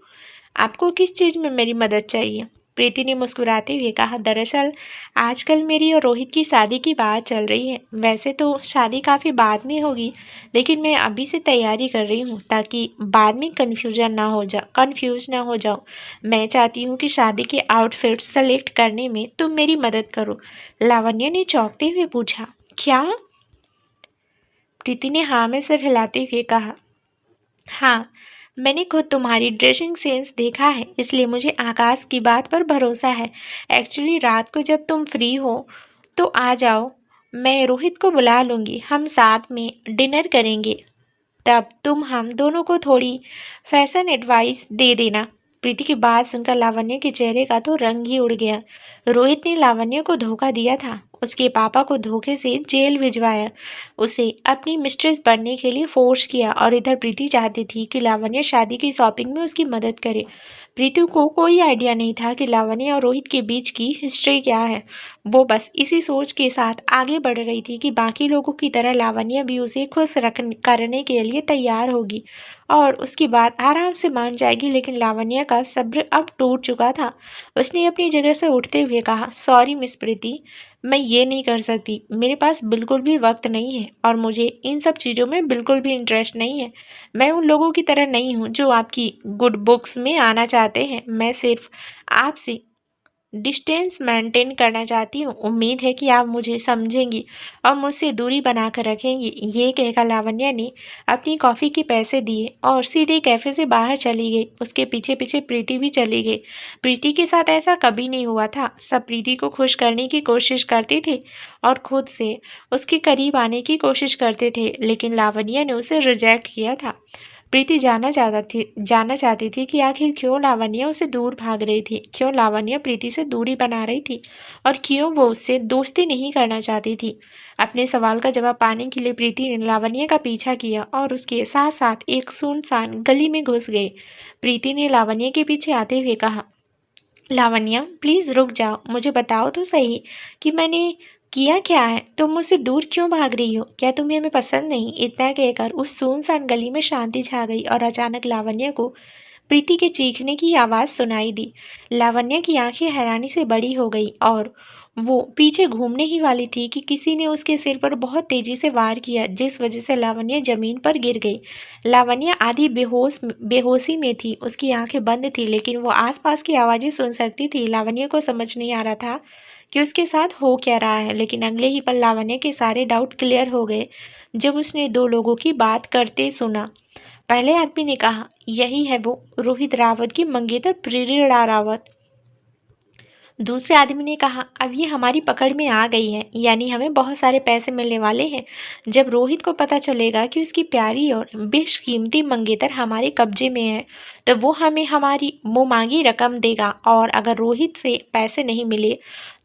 आपको किस चीज़ में मेरी मदद चाहिए? प्रीति ने मुस्कुराते हुए कहा, दरअसल आजकल मेरी और रोहित की शादी की बात चल रही है। वैसे तो शादी काफ़ी बाद में होगी, लेकिन मैं अभी से तैयारी कर रही हूँ ताकि बाद में कंफ्यूज ना हो जाओ। मैं चाहती हूँ कि शादी के आउटफिट्स सेलेक्ट करने में तुम मेरी मदद करो। लावण्य ने चौंकते हुए पूछा, क्या? प्रीति ने हाँ में सिर हिलाते हुए कहा, हाँ, मैंने खुद तुम्हारी ड्रेसिंग सेंस देखा है, इसलिए मुझे आकाश की बात पर भरोसा है। एक्चुअली रात को जब तुम फ्री हो तो आ जाओ, मैं रोहित को बुला लूँगी, हम साथ में डिनर करेंगे। तब तुम हम दोनों को थोड़ी फैशन एडवाइस दे देना। प्रीति की बात सुनकर लावण्य के चेहरे का तो रंग ही उड़ गया। रोहित ने लावण्य को धोखा दिया था, उसके पापा को धोखे से जेल भिजवाया, उसे अपनी मिस्ट्रेस बनने के लिए फोर्स किया और इधर प्रीति चाहती थी कि लावण्य शादी की शॉपिंग में उसकी मदद करे। प्रीति को कोई आइडिया नहीं था कि लावण्य और रोहित के बीच की हिस्ट्री क्या है। वो बस इसी सोच के साथ आगे बढ़ रही थी कि बाकी लोगों की तरह लावण्य भी उसे खुश करने के लिए तैयार होगी और उसकी बात आराम से मान जाएगी। लेकिन लावण्य का सब्र अब टूट चुका था। उसने अपनी जगह से उठते हुए कहा, सॉरी मिस प्रीति, मैं ये नहीं कर सकती। मेरे पास बिल्कुल भी वक्त नहीं है और मुझे इन सब चीज़ों में बिल्कुल भी इंटरेस्ट नहीं है। मैं उन लोगों की तरह नहीं हूँ जो आपकी गुड बुक्स में आना चाहते हैं। मैं सिर्फ आपसे डिस्टेंस मेंटेन करना चाहती हूँ। उम्मीद है कि आप मुझे समझेंगी और मुझसे दूरी बनाकर रखेंगी। ये कहकर लावण्य ने अपनी कॉफ़ी के पैसे दिए और सीधे कैफ़े से बाहर चली गई। उसके पीछे पीछे प्रीति भी चली गई। प्रीति के साथ ऐसा कभी नहीं हुआ था। सब प्रीति को खुश करने की कोशिश करते थे और खुद से उसके करीब आने की कोशिश करते थे, लेकिन लावण्य ने उसे रिजेक्ट किया था। प्रीति जानना चाहती थी कि आखिर क्यों लावण्य उसे दूर भाग रही थी, क्यों लावण्य प्रीति से दूरी बना रही थी और क्यों वो उससे दोस्ती नहीं करना चाहती थी। अपने सवाल का जवाब पाने के लिए प्रीति ने लावण्य का पीछा किया और उसके साथ साथ एक सुनसान गली में घुस गई। प्रीति ने लावण्य के पीछे आते हुए कहा, लावण्य प्लीज़ रुक जाओ, मुझे बताओ तो सही कि मैंने किया क्या है? तुम मुझसे दूर क्यों भाग रही हो? क्या तुम्हें हमें पसंद नहीं? इतना कहकर उस सुनसान गली में शांति छा गई और अचानक लावण्य को प्रीति के चीखने की आवाज़ सुनाई दी। लावण्य की आंखें हैरानी से बड़ी हो गई और वो पीछे घूमने ही वाली थी कि किसी ने उसके सिर पर बहुत तेजी से वार किया, जिस वजह से लावण्य जमीन पर गिर गई। लावण्य आधी बेहोशी में थी, उसकी आंखें बंद थी, लेकिन वो आसपास की आवाज़ें सुन सकती थी। लावण्य को समझ नहीं आ रहा था कि उसके साथ हो क्या रहा है, लेकिन अगले ही पल लावण्य के सारे डाउट क्लियर हो गए जब उसने दो लोगों की बात करते सुना। पहले आदमी ने कहा, यही है वो रोहित रावत की मंगेतर प्रेरणा रावत। दूसरे आदमी ने कहा, अब ये हमारी पकड़ में आ गई है, यानी हमें बहुत सारे पैसे मिलने वाले हैं। जब रोहित को पता चलेगा कि उसकी प्यारी और बेशकीमती मंगेतर हमारे कब्जे में है, तो वो हमें हमारी मुँह-मांगी रकम देगा और अगर रोहित से पैसे नहीं मिले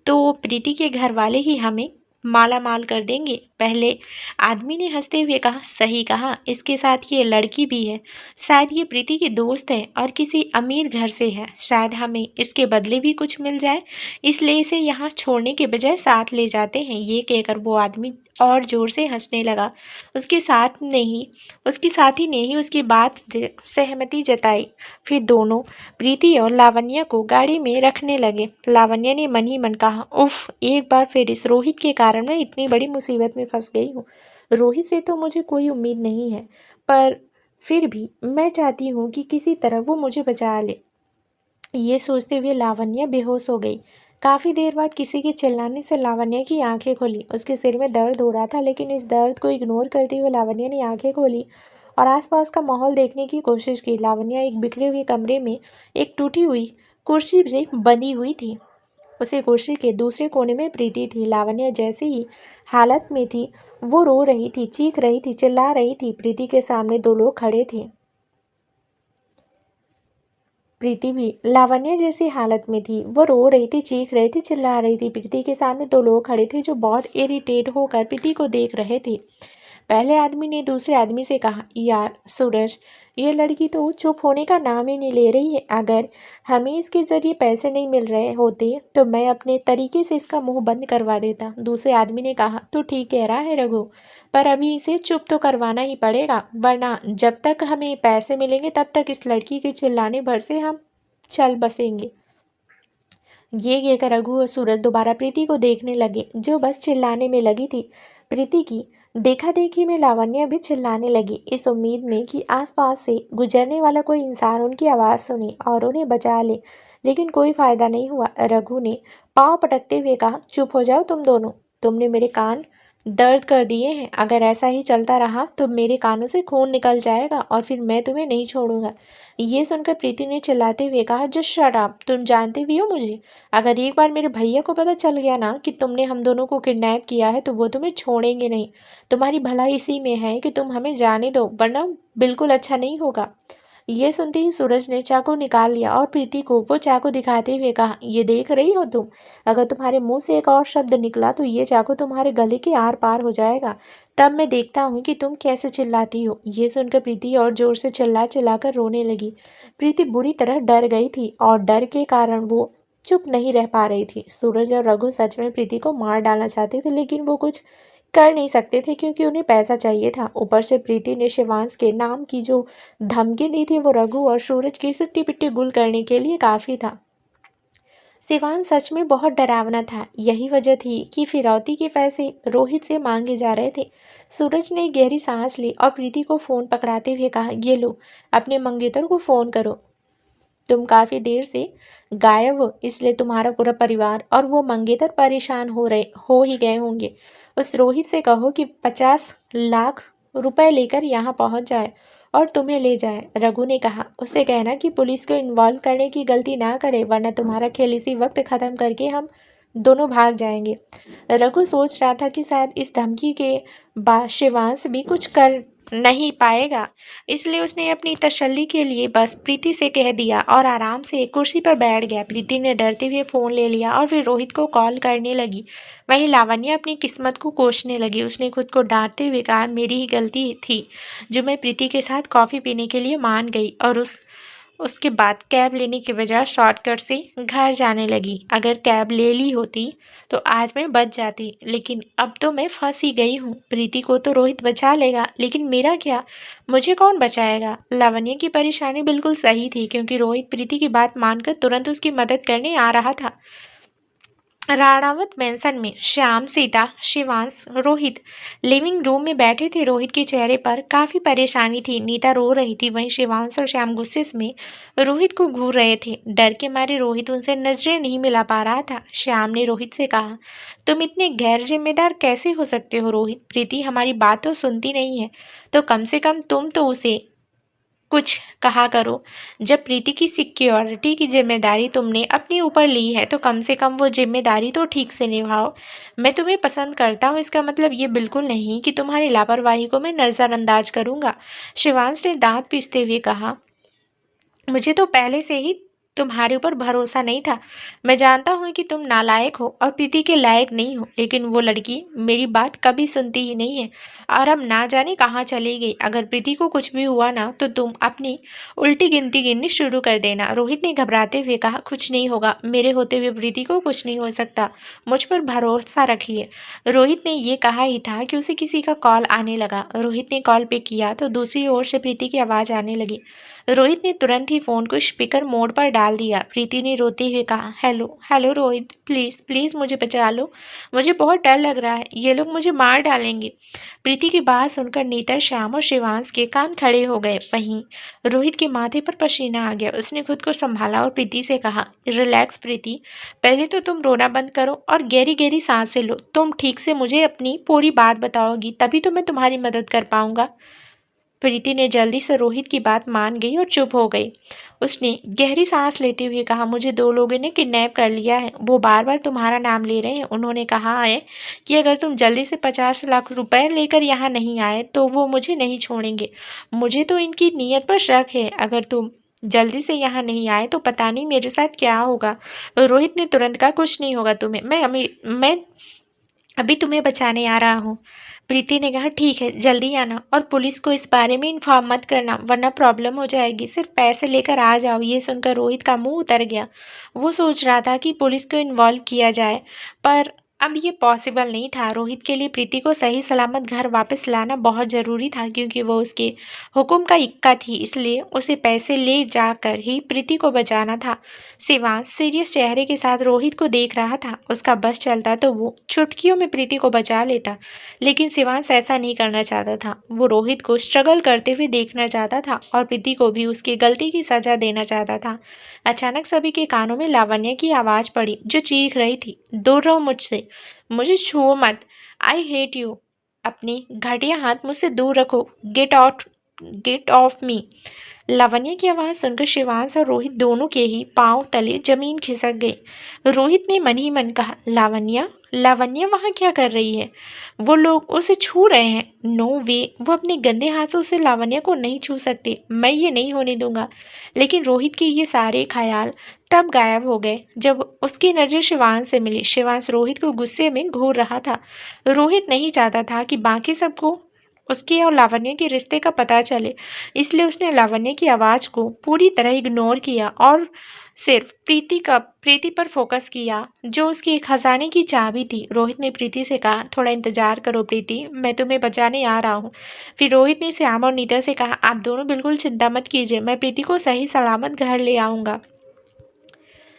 तो प्रीति के घर वाले ही हमें माला माल कर देंगे। पहले आदमी ने हंसते हुए कहा, सही कहा, इसके साथ ये लड़की भी है। शायद ये प्रीति की दोस्त है और किसी अमीर घर से है। शायद हमें इसके बदले भी कुछ मिल जाए, इसलिए इसे यहाँ छोड़ने के बजाय साथ ले जाते हैं। ये कहकर वो आदमी और जोर से हंसने लगा। उसकी साथी ने ही उसकी बात से सहमति जताई। फिर दोनों प्रीति और लावण्य को गाड़ी में रखने लगे। लावण्य ने मन ही मन कहा, उफ, एक बार फिर इस रोहित के कारण मैं इतनी बड़ी मुसीबत में फंस गई हूँ। रोहित से तो मुझे कोई उम्मीद नहीं है, पर फिर भी मैं चाहती हूँ कि किसी तरह वो मुझे बचा ले। ये सोचते हुए लावण्य बेहोश हो गई। काफ़ी देर बाद किसी के चिल्लाने से लावण्य की आंखें खुली। उसके सिर में दर्द हो रहा था, लेकिन इस दर्द को इग्नोर करते हुए लावण्य ने आंखें खोली और आसपास का माहौल देखने की कोशिश की। लावण्य एक बिखरे हुए कमरे में एक टूटी हुई कुर्सी से बंधी हुई थी। उसे कुर्सी के दूसरे कोने में प्रीति थी। लावण्य जैसी ही हालत में थी, वो रो रही थी, चीख रही थी, चिल्ला रही थी। प्रीति के सामने दो लोग खड़े थे। प्रीति भी लावण्य जैसी हालत में थी। वो रो रही थी, चीख रही थी, चिल्ला रही थी। प्रीति के सामने दो लोग खड़े थे जो बहुत इरिटेट होकर प्रीति को देख रहे थे। पहले आदमी ने दूसरे आदमी से कहा, यार सूरज, ये लड़की तो चुप होने का नाम ही नहीं ले रही है। अगर हमें इसके जरिए पैसे नहीं मिल रहे होते तो मैं अपने तरीके से इसका मुंह बंद करवा देता। दूसरे आदमी ने कहा, तो ठीक कह रहा है रघु, पर अभी इसे चुप तो करवाना ही पड़ेगा, वरना जब तक हमें पैसे मिलेंगे तब तक इस लड़की के चिल्लाने भर से हम चल बसेंगे। ये कहकर रघु और सूरज दोबारा प्रीति को देखने लगे, जो बस चिल्लाने में लगी थी। प्रीति की देखा देखी में लावण्य भी चिल्लाने लगी, इस उम्मीद में कि आसपास से गुजरने वाला कोई इंसान उनकी आवाज़ सुने और उन्हें बचा ले। लेकिन कोई फायदा नहीं हुआ। रघु ने पाँव पटकते हुए कहा, चुप हो जाओ तुम दोनों, तुमने मेरे कान दर्द कर दिए हैं। अगर ऐसा ही चलता रहा तो मेरे कानों से खून निकल जाएगा और फिर मैं तुम्हें नहीं छोड़ूंगा। ये सुनकर प्रीति ने चिल्लाते हुए कहा, जस्ट शट अप, तुम जानते भी हो मुझे। अगर एक बार मेरे भैया को पता चल गया ना कि तुमने हम दोनों को किडनैप किया है तो वो तुम्हें छोड़ेंगे नहीं। तुम्हारी भलाई इसी में है कि तुम हमें जाने दो, वरना बिल्कुल अच्छा नहीं होगा। ये सुनते ही सूरज ने चाकू निकाल लिया और प्रीति को वो चाकू दिखाते हुए कहा, ये देख रही हो तुम, अगर तुम्हारे मुंह से एक और शब्द निकला तो ये चाकू तुम्हारे गले के आर पार हो जाएगा। तब मैं देखता हूँ कि तुम कैसे चिल्लाती हो। ये सुनकर प्रीति और जोर से चिल्ला चिल्लाकर रोने लगी। प्रीति बुरी तरह डर गई थी और डर के कारण वो चुप नहीं रह पा रही थी। सूरज और रघु सच में प्रीति को मार डालना चाहते थे, लेकिन वो कुछ कर नहीं सकते थे क्योंकि उन्हें पैसा चाहिए था। ऊपर से प्रीति ने शिवांश के नाम की जो धमकी दी थी वो रघु और सूरज की सिट्टी पिट्टी गुल करने के लिए काफ़ी था। शिवांश सच में बहुत डरावना था। यही वजह थी कि फिरौती के पैसे रोहित से मांगे जा रहे थे। सूरज ने गहरी सांस ली और प्रीति को फ़ोन पकड़ाते हुए कहा, ये लो, अपने मंगेतर को फ़ोन करो। तुम काफ़ी देर से गायब हो, इसलिए तुम्हारा पूरा परिवार और वो मंगेतर परेशान हो ही गए होंगे। उस रोहित से कहो कि 50 लाख रुपए लेकर यहाँ पहुँच जाए और तुम्हें ले जाए। रघु ने कहा, उससे कहना कि पुलिस को इन्वॉल्व करने की गलती ना करे, वरना तुम्हारा खेल इसी वक्त ख़त्म करके हम दोनों भाग जाएंगे। रघु सोच रहा था कि शायद इस धमकी के बाद शिवांश भी कुछ कर नहीं पाएगा, इसलिए उसने अपनी तसल्ली के लिए बस प्रीति से कह दिया और आराम से एक कुर्सी पर बैठ गया। प्रीति ने डरते हुए फ़ोन ले लिया और फिर रोहित को कॉल करने लगी। वहीं लावण्य अपनी किस्मत को कोसने लगी। उसने खुद को डांटते हुए कहा, मेरी ही गलती थी जो मैं प्रीति के साथ कॉफ़ी पीने के लिए मान गई और उसके बाद कैब लेने के बजाय शॉर्टकट से घर जाने लगी। अगर कैब ले ली होती तो आज मैं बच जाती, लेकिन अब तो मैं फंस ही गई हूँ। प्रीति को तो रोहित बचा लेगा, लेकिन मेरा क्या, मुझे कौन बचाएगा। लावण्य की परेशानी बिल्कुल सही थी क्योंकि रोहित प्रीति की बात मानकर तुरंत उसकी मदद करने आ रहा था। राणावत मैंसन में श्याम, सीता, शिवांश, रोहित लिविंग रूम में बैठे थे। रोहित के चेहरे पर काफ़ी परेशानी थी। नीता रो रही थी, वहीं शिवांश और श्याम गुस्से में रोहित को घूर रहे थे। डर के मारे रोहित उनसे नजरें नहीं मिला पा रहा था। श्याम ने रोहित से कहा, तुम इतने गैर जिम्मेदार कैसे हो सकते हो रोहित। प्रीति हमारी बात तो सुनती नहीं है, तो कम से कम तुम तो उसे कुछ कहा करो। जब प्रीति की सिक्योरिटी की जिम्मेदारी तुमने अपने ऊपर ली है तो कम से कम वो जिम्मेदारी तो ठीक से निभाओ। मैं तुम्हें पसंद करता हूँ, इसका मतलब ये बिल्कुल नहीं कि तुम्हारी लापरवाही को मैं नज़रअंदाज करूँगा। शिवांश ने दांत पीसते हुए कहा, मुझे तो पहले से ही तुम्हारे ऊपर भरोसा नहीं था। मैं जानता हूँ कि तुम नालायक हो और प्रीति के लायक नहीं हो, लेकिन वो लड़की मेरी बात कभी सुनती ही नहीं है और अब ना जाने कहाँ चली गई। अगर प्रीति को कुछ भी हुआ ना तो तुम अपनी उल्टी गिनती गिननी शुरू कर देना। रोहित ने घबराते हुए कहा, कुछ नहीं होगा, मेरे होते हुए प्रीति को कुछ नहीं हो सकता, मुझ पर भरोसा रखिए। रोहित ने ये कहा ही था कि उसे किसी का कॉल आने लगा। रोहित ने कॉल पे किया तो दूसरी ओर से प्रीति की आवाज़ आने लगी। रोहित ने तुरंत ही फ़ोन को स्पीकर मोड पर डाल दिया। प्रीति ने रोते हुए कहा, hello hello Rohit, please please मुझे बचा लो, मुझे बहुत डर लग रहा है, ये लोग मुझे मार डालेंगे। प्रीति की बात सुनकर नीता, श्याम और शिवांश के कान खड़े हो गए। वहीं रोहित के माथे पर पसीना आ गया। उसने खुद को संभाला और प्रीति से कहा, रिलैक्स प्रीति, पहले तो तुम रोना बंद करो और गहरी गहरी सांसें लो। तुम ठीक से मुझे अपनी पूरी बात बताओगी तभी तो मैं तुम्हारी मदद कर पाऊंगा। प्रीति ने जल्दी से रोहित की बात मान गई और चुप हो गई। उसने गहरी सांस लेते हुए कहा, मुझे दो लोगों ने किडनैप कर लिया है। वो बार बार तुम्हारा नाम ले रहे हैं। उन्होंने कहा है कि अगर तुम जल्दी से 50 लाख रुपए लेकर यहाँ नहीं आए तो वो मुझे नहीं छोड़ेंगे। मुझे तो इनकी नीयत पर शक है। अगर तुम जल्दी से यहाँ नहीं आए तो पता नहीं मेरे साथ क्या होगा। रोहित ने तुरंत कहा, कुछ नहीं होगा तुम्हें, मैं अभी तुम्हें बचाने आ रहा हूँ। प्रीति ने कहा, ठीक है, जल्दी आना और पुलिस को इस बारे में इन्फॉर्म मत करना वरना प्रॉब्लम हो जाएगी, सिर्फ पैसे लेकर आ जाओ। ये सुनकर रोहित का मुंह उतर गया। वो सोच रहा था कि पुलिस को इन्वॉल्व किया जाए, पर अब ये पॉसिबल नहीं था। रोहित के लिए प्रीति को सही सलामत घर वापस लाना बहुत ज़रूरी था, क्योंकि वो उसके हुक्म का इक्का थी, इसलिए उसे पैसे ले जाकर ही प्रीति को बचाना था। शिवांश सीरियस चेहरे के साथ रोहित को देख रहा था। उसका बस चलता तो वो चुटकियों में प्रीति को बचा लेता, लेकिन शिवांश ऐसा नहीं करना चाहता था। वो रोहित को स्ट्रगल करते हुए देखना चाहता था और प्रीति को भी उसकी गलती की सजा देना चाहता था। अचानक सभी के कानों में लावण्य की आवाज़ पड़ी, जो चीख रही थी, दूर रहो मुझसे, मुझे छुओ मत, आई हेट यू, अपनी घटिया हाथ मुझसे दूर रखो, गेट ऑफ मी। लावण्य की आवाज़ सुनकर शिवांश और रोहित दोनों के ही पांव तले जमीन खिसक गई। रोहित ने मन ही मन कहा, लावण्य, लावण्य वहाँ क्या कर रही है? वो लोग उसे छू रहे हैं। नो वे, वो अपने गंदे हाथों से लावण्य को नहीं छू सकते, मैं ये नहीं होने दूंगा। लेकिन रोहित के ये सारे ख्याल तब गायब हो गए जब उसकी नज़र शिवांश से मिली। शिवांश रोहित को गुस्से में घूर रहा था। रोहित नहीं चाहता था कि बाकी सबको उसके और लावण्य के रिश्ते का पता चले, इसलिए उसने लावण्य की आवाज़ को पूरी तरह इग्नोर किया और सिर्फ प्रीति पर फोकस किया, जो उसकी एक खजाने की चाबी थी। रोहित ने प्रीति से कहा, थोड़ा इंतजार करो प्रीति, मैं तुम्हें बचाने आ रहा हूँ। फिर रोहित ने श्याम और नीता से कहा, आप दोनों बिल्कुल चिंता मत कीजिए, मैं प्रीति को सही सलामत घर ले आऊँगा।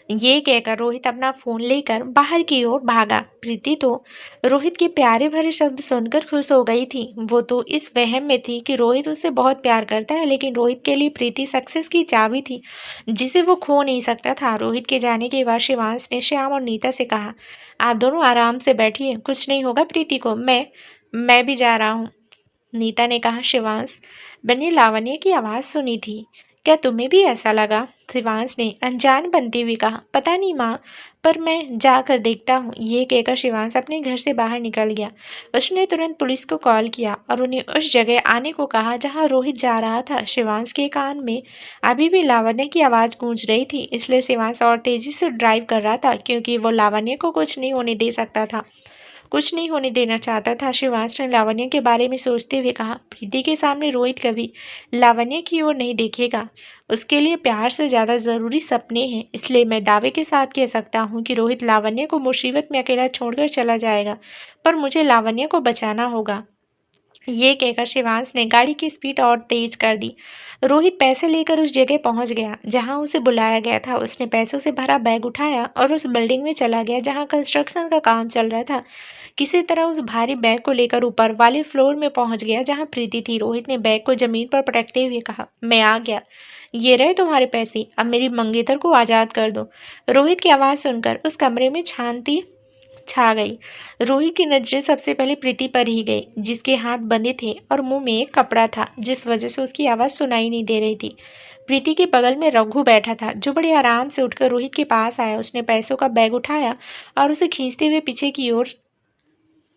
ये कहकर रोहित अपना फोन लेकर बाहर की ओर भागा। प्रीति तो रोहित के प्यारे भरे शब्द सुनकर खुश हो गई थी। वो तो इस वहम में थी कि रोहित उससे बहुत प्यार करता है, लेकिन रोहित के लिए प्रीति सक्सेस की चाबी थी, जिसे वो खो नहीं सकता था। रोहित के जाने के बाद शिवांश ने श्याम और नीता से कहा, आप दोनों आराम से बैठिए, कुछ नहीं होगा प्रीति को, मैं भी जा रहा हूँ। नीता ने कहा, शिवांश, मैंने लावण्य की आवाज़ सुनी थी, क्या तुम्हें भी ऐसा लगा? शिवांश ने अनजान बनते हुए कहा, पता नहीं माँ, पर मैं जाकर देखता हूँ। ये कहकर शिवांश अपने घर से बाहर निकल गया। उसने तुरंत पुलिस को कॉल किया और उन्हें उस जगह आने को कहा जहाँ रोहित जा रहा था। शिवांश के कान में अभी भी लावण्य की आवाज़ गूंज रही थी, इसलिए शिवांश और तेजी से ड्राइव कर रहा था, क्योंकि वो लावण्य को कुछ नहीं होने दे सकता था, कुछ नहीं होने देना चाहता था। शिवांश ने लावण्य के बारे में सोचते हुए कहा, प्रीति के सामने रोहित कभी लावण्य की ओर नहीं देखेगा। उसके लिए प्यार से ज़्यादा ज़रूरी सपने हैं, इसलिए मैं दावे के साथ कह सकता हूँ कि रोहित लावण्य को मुसीबत में अकेला छोड़कर चला जाएगा, पर मुझे लावण्य को बचाना होगा। ये कहकर शिवांश ने गाड़ी की स्पीड और तेज कर दी। रोहित पैसे लेकर उस जगह पहुंच गया जहां उसे बुलाया गया था। उसने पैसों से भरा बैग उठाया और उस बिल्डिंग में चला गया जहां कंस्ट्रक्शन का काम चल रहा था। किसी तरह उस भारी बैग को लेकर ऊपर वाले फ्लोर में पहुंच गया जहां प्रीति थी। रोहित ने बैग को जमीन पर पटकते हुए कहा, मैं आ गया, ये रहे तुम्हारे पैसे, अब मेरी मंगेतर को आज़ाद कर दो। रोहित की आवाज़ सुनकर उस कमरे में शांति छा गई। रोहित की नजरें सबसे पहले प्रीति पर ही गई, जिसके हाथ बंधे थे और मुंह में एक कपड़ा था, जिस वजह से उसकी आवाज़ सुनाई नहीं दे रही थी। प्रीति के बगल में रघु बैठा था, जो बड़े आराम से उठकर रोहित के पास आया। उसने पैसों का बैग उठाया और उसे खींचते हुए पीछे की ओर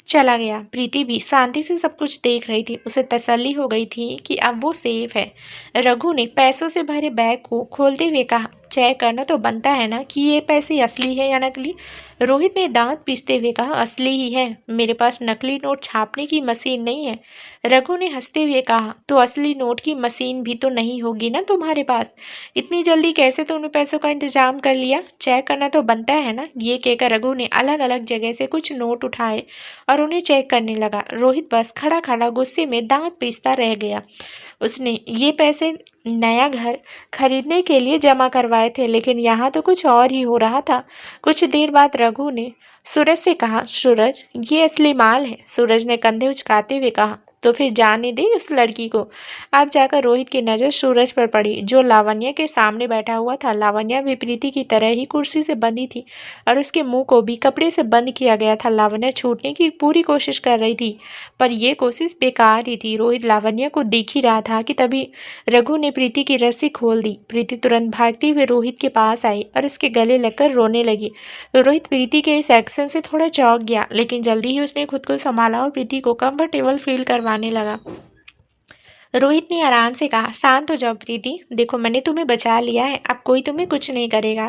चला गया। प्रीति भी शांति से सब कुछ देख रही थी। उसे तसल्ली हो गई थी कि अब वो सेफ है। रघु ने पैसों से भरे बैग को खोलते हुए कहा, चेक करना तो बनता है ना कि ये पैसे असली है या नकली। रोहित ने दांत पीसते हुए कहा, असली ही है, मेरे पास नकली नोट छापने की मशीन नहीं है। रघु ने हंसते हुए कहा, तो असली नोट की मशीन भी तो नहीं होगी ना तुम्हारे पास, इतनी जल्दी कैसे तुमने पैसों का इंतजाम कर लिया? चेक करना तो बनता है ना। ये कहकर रघु ने अलग अलग जगह से कुछ नोट उठाए और उन्हें चेक करने लगा। रोहित बस खड़ा खड़ा गुस्से में दांत पीसता रह गया। उसने ये पैसे नया घर खरीदने के लिए जमा करवाए थे, लेकिन यहाँ तो कुछ और ही हो रहा था। कुछ देर बाद रघु ने सूरज से कहा, सूरज, ये असली माल है। सूरज ने कंधे उचकाते हुए कहा, तो फिर जाने दे उस लड़की को। अब जाकर रोहित की नज़र सूरज पर पड़ी, जो लावण्य के सामने बैठा हुआ था। लावण्य भी प्रीति की तरह ही कुर्सी से बंधी थी और उसके मुंह को भी कपड़े से बंद किया गया था। लावण्य छूटने की पूरी कोशिश कर रही थी, पर यह कोशिश बेकार ही थी। रोहित लावण्य को देख ही रहा था कि तभी रघु ने प्रीति की रस्सी खोल दी। प्रीति तुरंत भागते हुए रोहित के पास आई और उसके गले लगकर रोने लगी। रोहित प्रीति के इस एक्शन से थोड़ा चौंक गया, लेकिन जल्दी ही उसने खुद को संभाला और प्रीति को कंफर्टेबल फील करवाने लगा। रोहित ने आराम से कहा, शांत हो जाओ प्रीति, देखो मैंने तुम्हें बचा लिया है, अब कोई तुम्हें कुछ नहीं करेगा।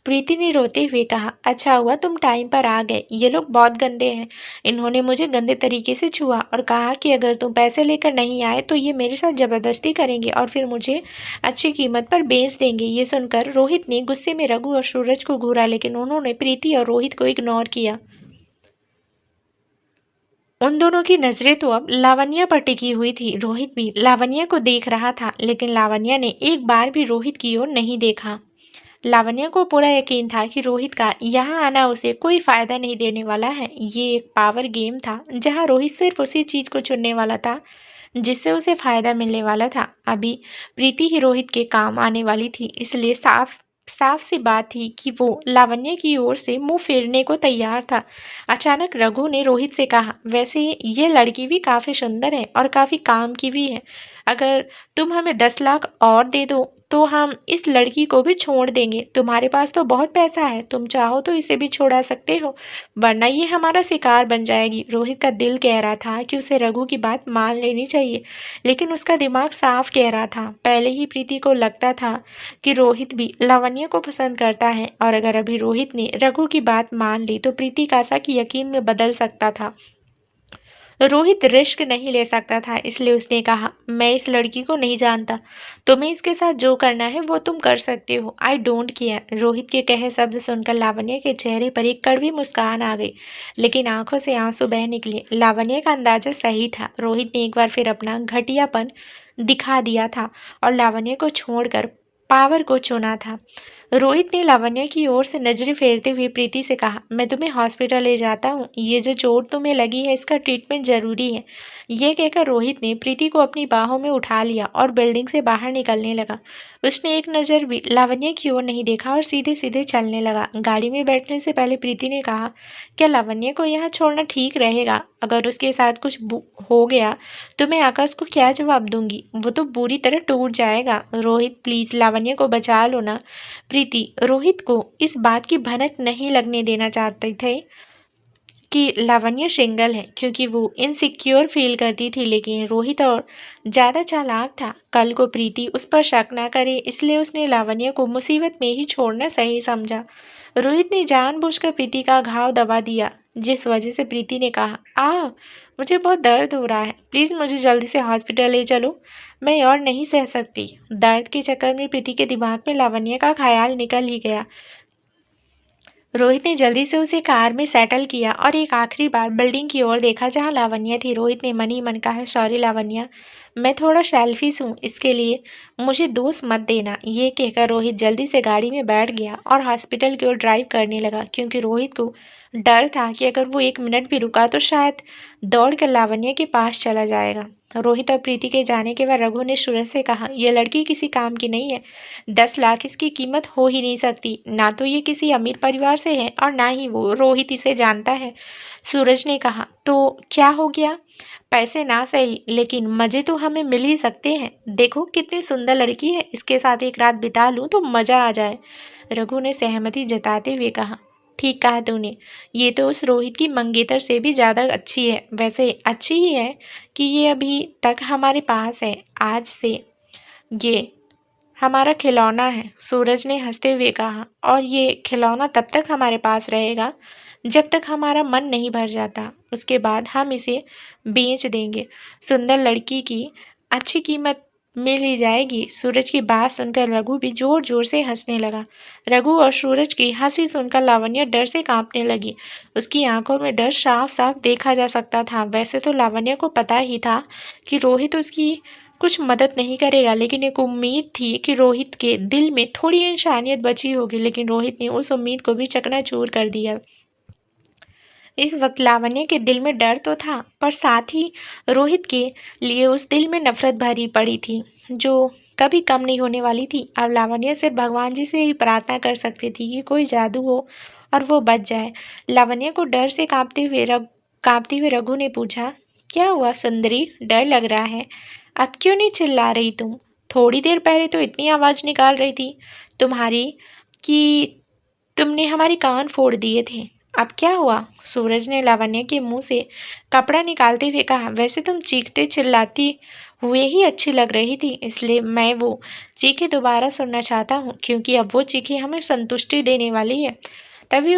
प्रीति ने रोते हुए कहा, अच्छा हुआ तुम टाइम पर आ गए, ये लोग बहुत गंदे हैं। इन्होंने मुझे गंदे तरीके से छुआ और कहा कि अगर तुम पैसे लेकर नहीं आए तो ये मेरे साथ जबरदस्ती करेंगे और फिर मुझे अच्छी कीमत पर बेच देंगे। ये सुनकर रोहित ने गुस्से में रघु और सूरज को घूरा, लेकिन उन्होंने प्रीति और रोहित को इग्नोर किया। उन दोनों की नजरें तो अब लावण्या पर टिकी हुई थी। रोहित भी लावण्या को देख रहा था, लेकिन लावण्या ने एक बार भी रोहित की ओर नहीं देखा। लावण्या को पूरा यकीन था कि रोहित का यहाँ आना उसे कोई फायदा नहीं देने वाला है। ये एक पावर गेम था जहाँ रोहित सिर्फ उसी चीज को चुनने वाला था जिससे उसे फायदा मिलने वाला था। अभी प्रीति ही रोहित के काम आने वाली थी, इसलिए साफ साफ सी बात थी कि वो लावण्य की ओर से मुंह फेरने को तैयार था। अचानक रघु ने रोहित से कहा, वैसे ये लड़की भी काफी सुंदर है और काफी काम की भी है। अगर तुम हमें 10 लाख और दे दो तो हम इस लड़की को भी छोड़ देंगे। तुम्हारे पास तो बहुत पैसा है, तुम चाहो तो इसे भी छोड़ा सकते हो, वरना ये हमारा शिकार बन जाएगी। रोहित का दिल कह रहा था कि उसे रघु की बात मान लेनी चाहिए, लेकिन उसका दिमाग साफ कह रहा था। पहले ही प्रीति को लगता था कि रोहित भी लावण्य को पसंद करता है, और अगर अभी रोहित ने रघु की बात मान ली तो प्रीति का शक यकीन में बदल सकता था। रोहित रिस्क नहीं ले सकता था, इसलिए उसने कहा, मैं इस लड़की को नहीं जानता, तुम्हें इसके साथ जो करना है वो तुम कर सकते हो, आई डोंट केयर। रोहित के कहे शब्द सुनकर लावण्य के चेहरे पर एक कड़वी मुस्कान आ गई, लेकिन आंखों से आंसू बह निकले। लावण्य का अंदाजा सही था, रोहित ने एक बार फिर अपना घटियापन दिखा दिया था और लावण्य को छोड़कर पावर को चुना था। रोहित ने लावण्य की ओर से नजरें फेरते हुए प्रीति से कहा, मैं तुम्हें हॉस्पिटल ले जाता हूँ, ये जो चोट तुम्हें लगी है इसका ट्रीटमेंट जरूरी है। ये कहकर रोहित ने प्रीति को अपनी बाहों में उठा लिया और बिल्डिंग से बाहर निकलने लगा। उसने एक नज़र भी लावण्य की ओर नहीं देखा और सीधे सीधे चलने लगा। गाड़ी में बैठने से पहले प्रीति ने कहा, क्या लावण्य को यहाँ छोड़ना ठीक रहेगा? अगर उसके साथ कुछ हो गया तो मैं आकाश को क्या जवाब दूंगी? वो तो बुरी तरह टूट जाएगा। रोहित प्लीज लावण्य को बचा लो ना। प्रीति रोहित को इस बात की भनक नहीं लगने देना चाहते थे कि लावण्य सिंगल है, क्योंकि वो इनसिक्योर फील करती थी, लेकिन रोहित और ज़्यादा चालाक था। कल को प्रीति उस पर शक ना करे, इसलिए उसने लावण्य को मुसीबत में ही छोड़ना सही समझा। रोहित ने जानबूझकर प्रीति का घाव दबा दिया, जिस वजह से प्रीति ने कहा, मुझे बहुत दर्द हो रहा है, प्लीज़ मुझे जल्दी से हॉस्पिटल ले चलो, मैं और नहीं सह सकती। दर्द के चक्कर में प्रीति के दिमाग में लावण्य का ख्याल निकल ही गया। रोहित ने जल्दी से उसे कार में सेटल किया और एक आखिरी बार बिल्डिंग की ओर देखा जहां लावण्य थी। रोहित ने मन ही मन कहा, सॉरी लावण्य, मैं थोड़ा सेल्फिश हूँ, इसके लिए मुझे दोष मत देना। ये कहकर रोहित जल्दी से गाड़ी में बैठ गया और हॉस्पिटल की ओर ड्राइव करने लगा, क्योंकि रोहित को डर था कि अगर वो 1 मिनट भी रुका तो शायद दौड़ कर लावण्य के पास चला जाएगा। रोहित और प्रीति के जाने के बाद रघु ने सूरज से कहा, यह लड़की किसी काम की नहीं है, 10 लाख इसकी कीमत हो ही नहीं सकती। ना तो ये किसी अमीर परिवार से है और ना ही वो रोहित इसे जानता है। सूरज ने कहा, तो क्या हो गया? पैसे ना सही, लेकिन मजे तो हमें मिल ही सकते हैं। देखो कितनी सुंदर लड़की है, इसके साथ एक रात बिता लूं तो मजा आ जाए। रघु ने सहमति जताते हुए कहा, ठीक कहा तूने, ये तो उस रोहित की मंगेतर से भी ज़्यादा अच्छी है। वैसे अच्छी ही है कि ये अभी तक हमारे पास है, आज से ये हमारा खिलौना है। सूरज ने हंसते हुए कहा, और ये खिलौना तब तक हमारे पास रहेगा जब तक हमारा मन नहीं भर जाता, उसके बाद हम इसे बेच देंगे। सुंदर लड़की की अच्छी कीमत मिल ही जाएगी। सूरज की बात सुनकर रघु भी जोर जोर से हंसने लगा। रघु और सूरज की हंसी सुनकर लावण्य डर से कांपने लगी। उसकी आंखों में डर साफ साफ देखा जा सकता था। वैसे तो लावण्य को पता ही था कि रोहित उसकी कुछ मदद नहीं करेगा, लेकिन एक उम्मीद थी कि रोहित के दिल में थोड़ी इंसानियत बची होगी, लेकिन रोहित ने उस उम्मीद को भी चकनाचूर कर दिया। इस वक्त लावण्य के दिल में डर तो था, पर साथ ही रोहित के लिए उस दिल में नफरत भरी पड़ी थी, जो कभी कम नहीं होने वाली थी। अब लावण्य सिर्फ भगवान जी से ही प्रार्थना कर सकती थी कि कोई जादू हो और वो बच जाए। लावण्य को डर से कांपते हुए रघु ने पूछा, क्या हुआ सुंदरी, डर लग रहा है? अब क्यों नहीं चिल्ला रही तुम? थोड़ी देर पहले तो इतनी आवाज निकाल रही थी तुम्हारी कि तुमने हमारे कान फोड़ दिए थे। अब क्या हुआ? सूरज ने लावण्य के मुंह से कपड़ा निकालते हुए कहा, वैसे तुम चीखते चिल्लाती हुए ही अच्छी लग रही थी, इसलिए मैं वो चीखें दोबारा सुनना चाहता हूँ, क्योंकि अब वो चीखें हमें संतुष्टि देने वाली है। तभी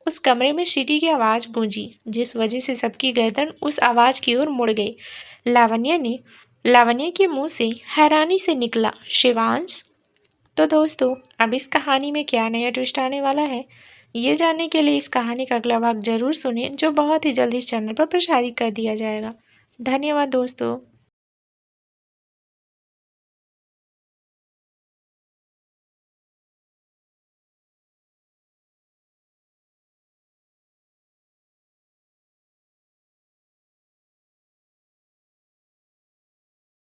उस कमरे में सीटी की आवाज़ गूंजी, जिस वजह से सबकी गर्दन उस आवाज़ की ओर मुड़ गई। लावण्य के मुंह से हैरानी से निकला, शिवांश। तो दोस्तों, अब इस कहानी में क्या नया ट्विस्ट आने वाला है, ये जानने के लिए इस कहानी का अगला भाग जरूर सुनें, जो बहुत ही जल्द इस चैनल पर प्रसारित कर दिया जाएगा। धन्यवाद दोस्तों।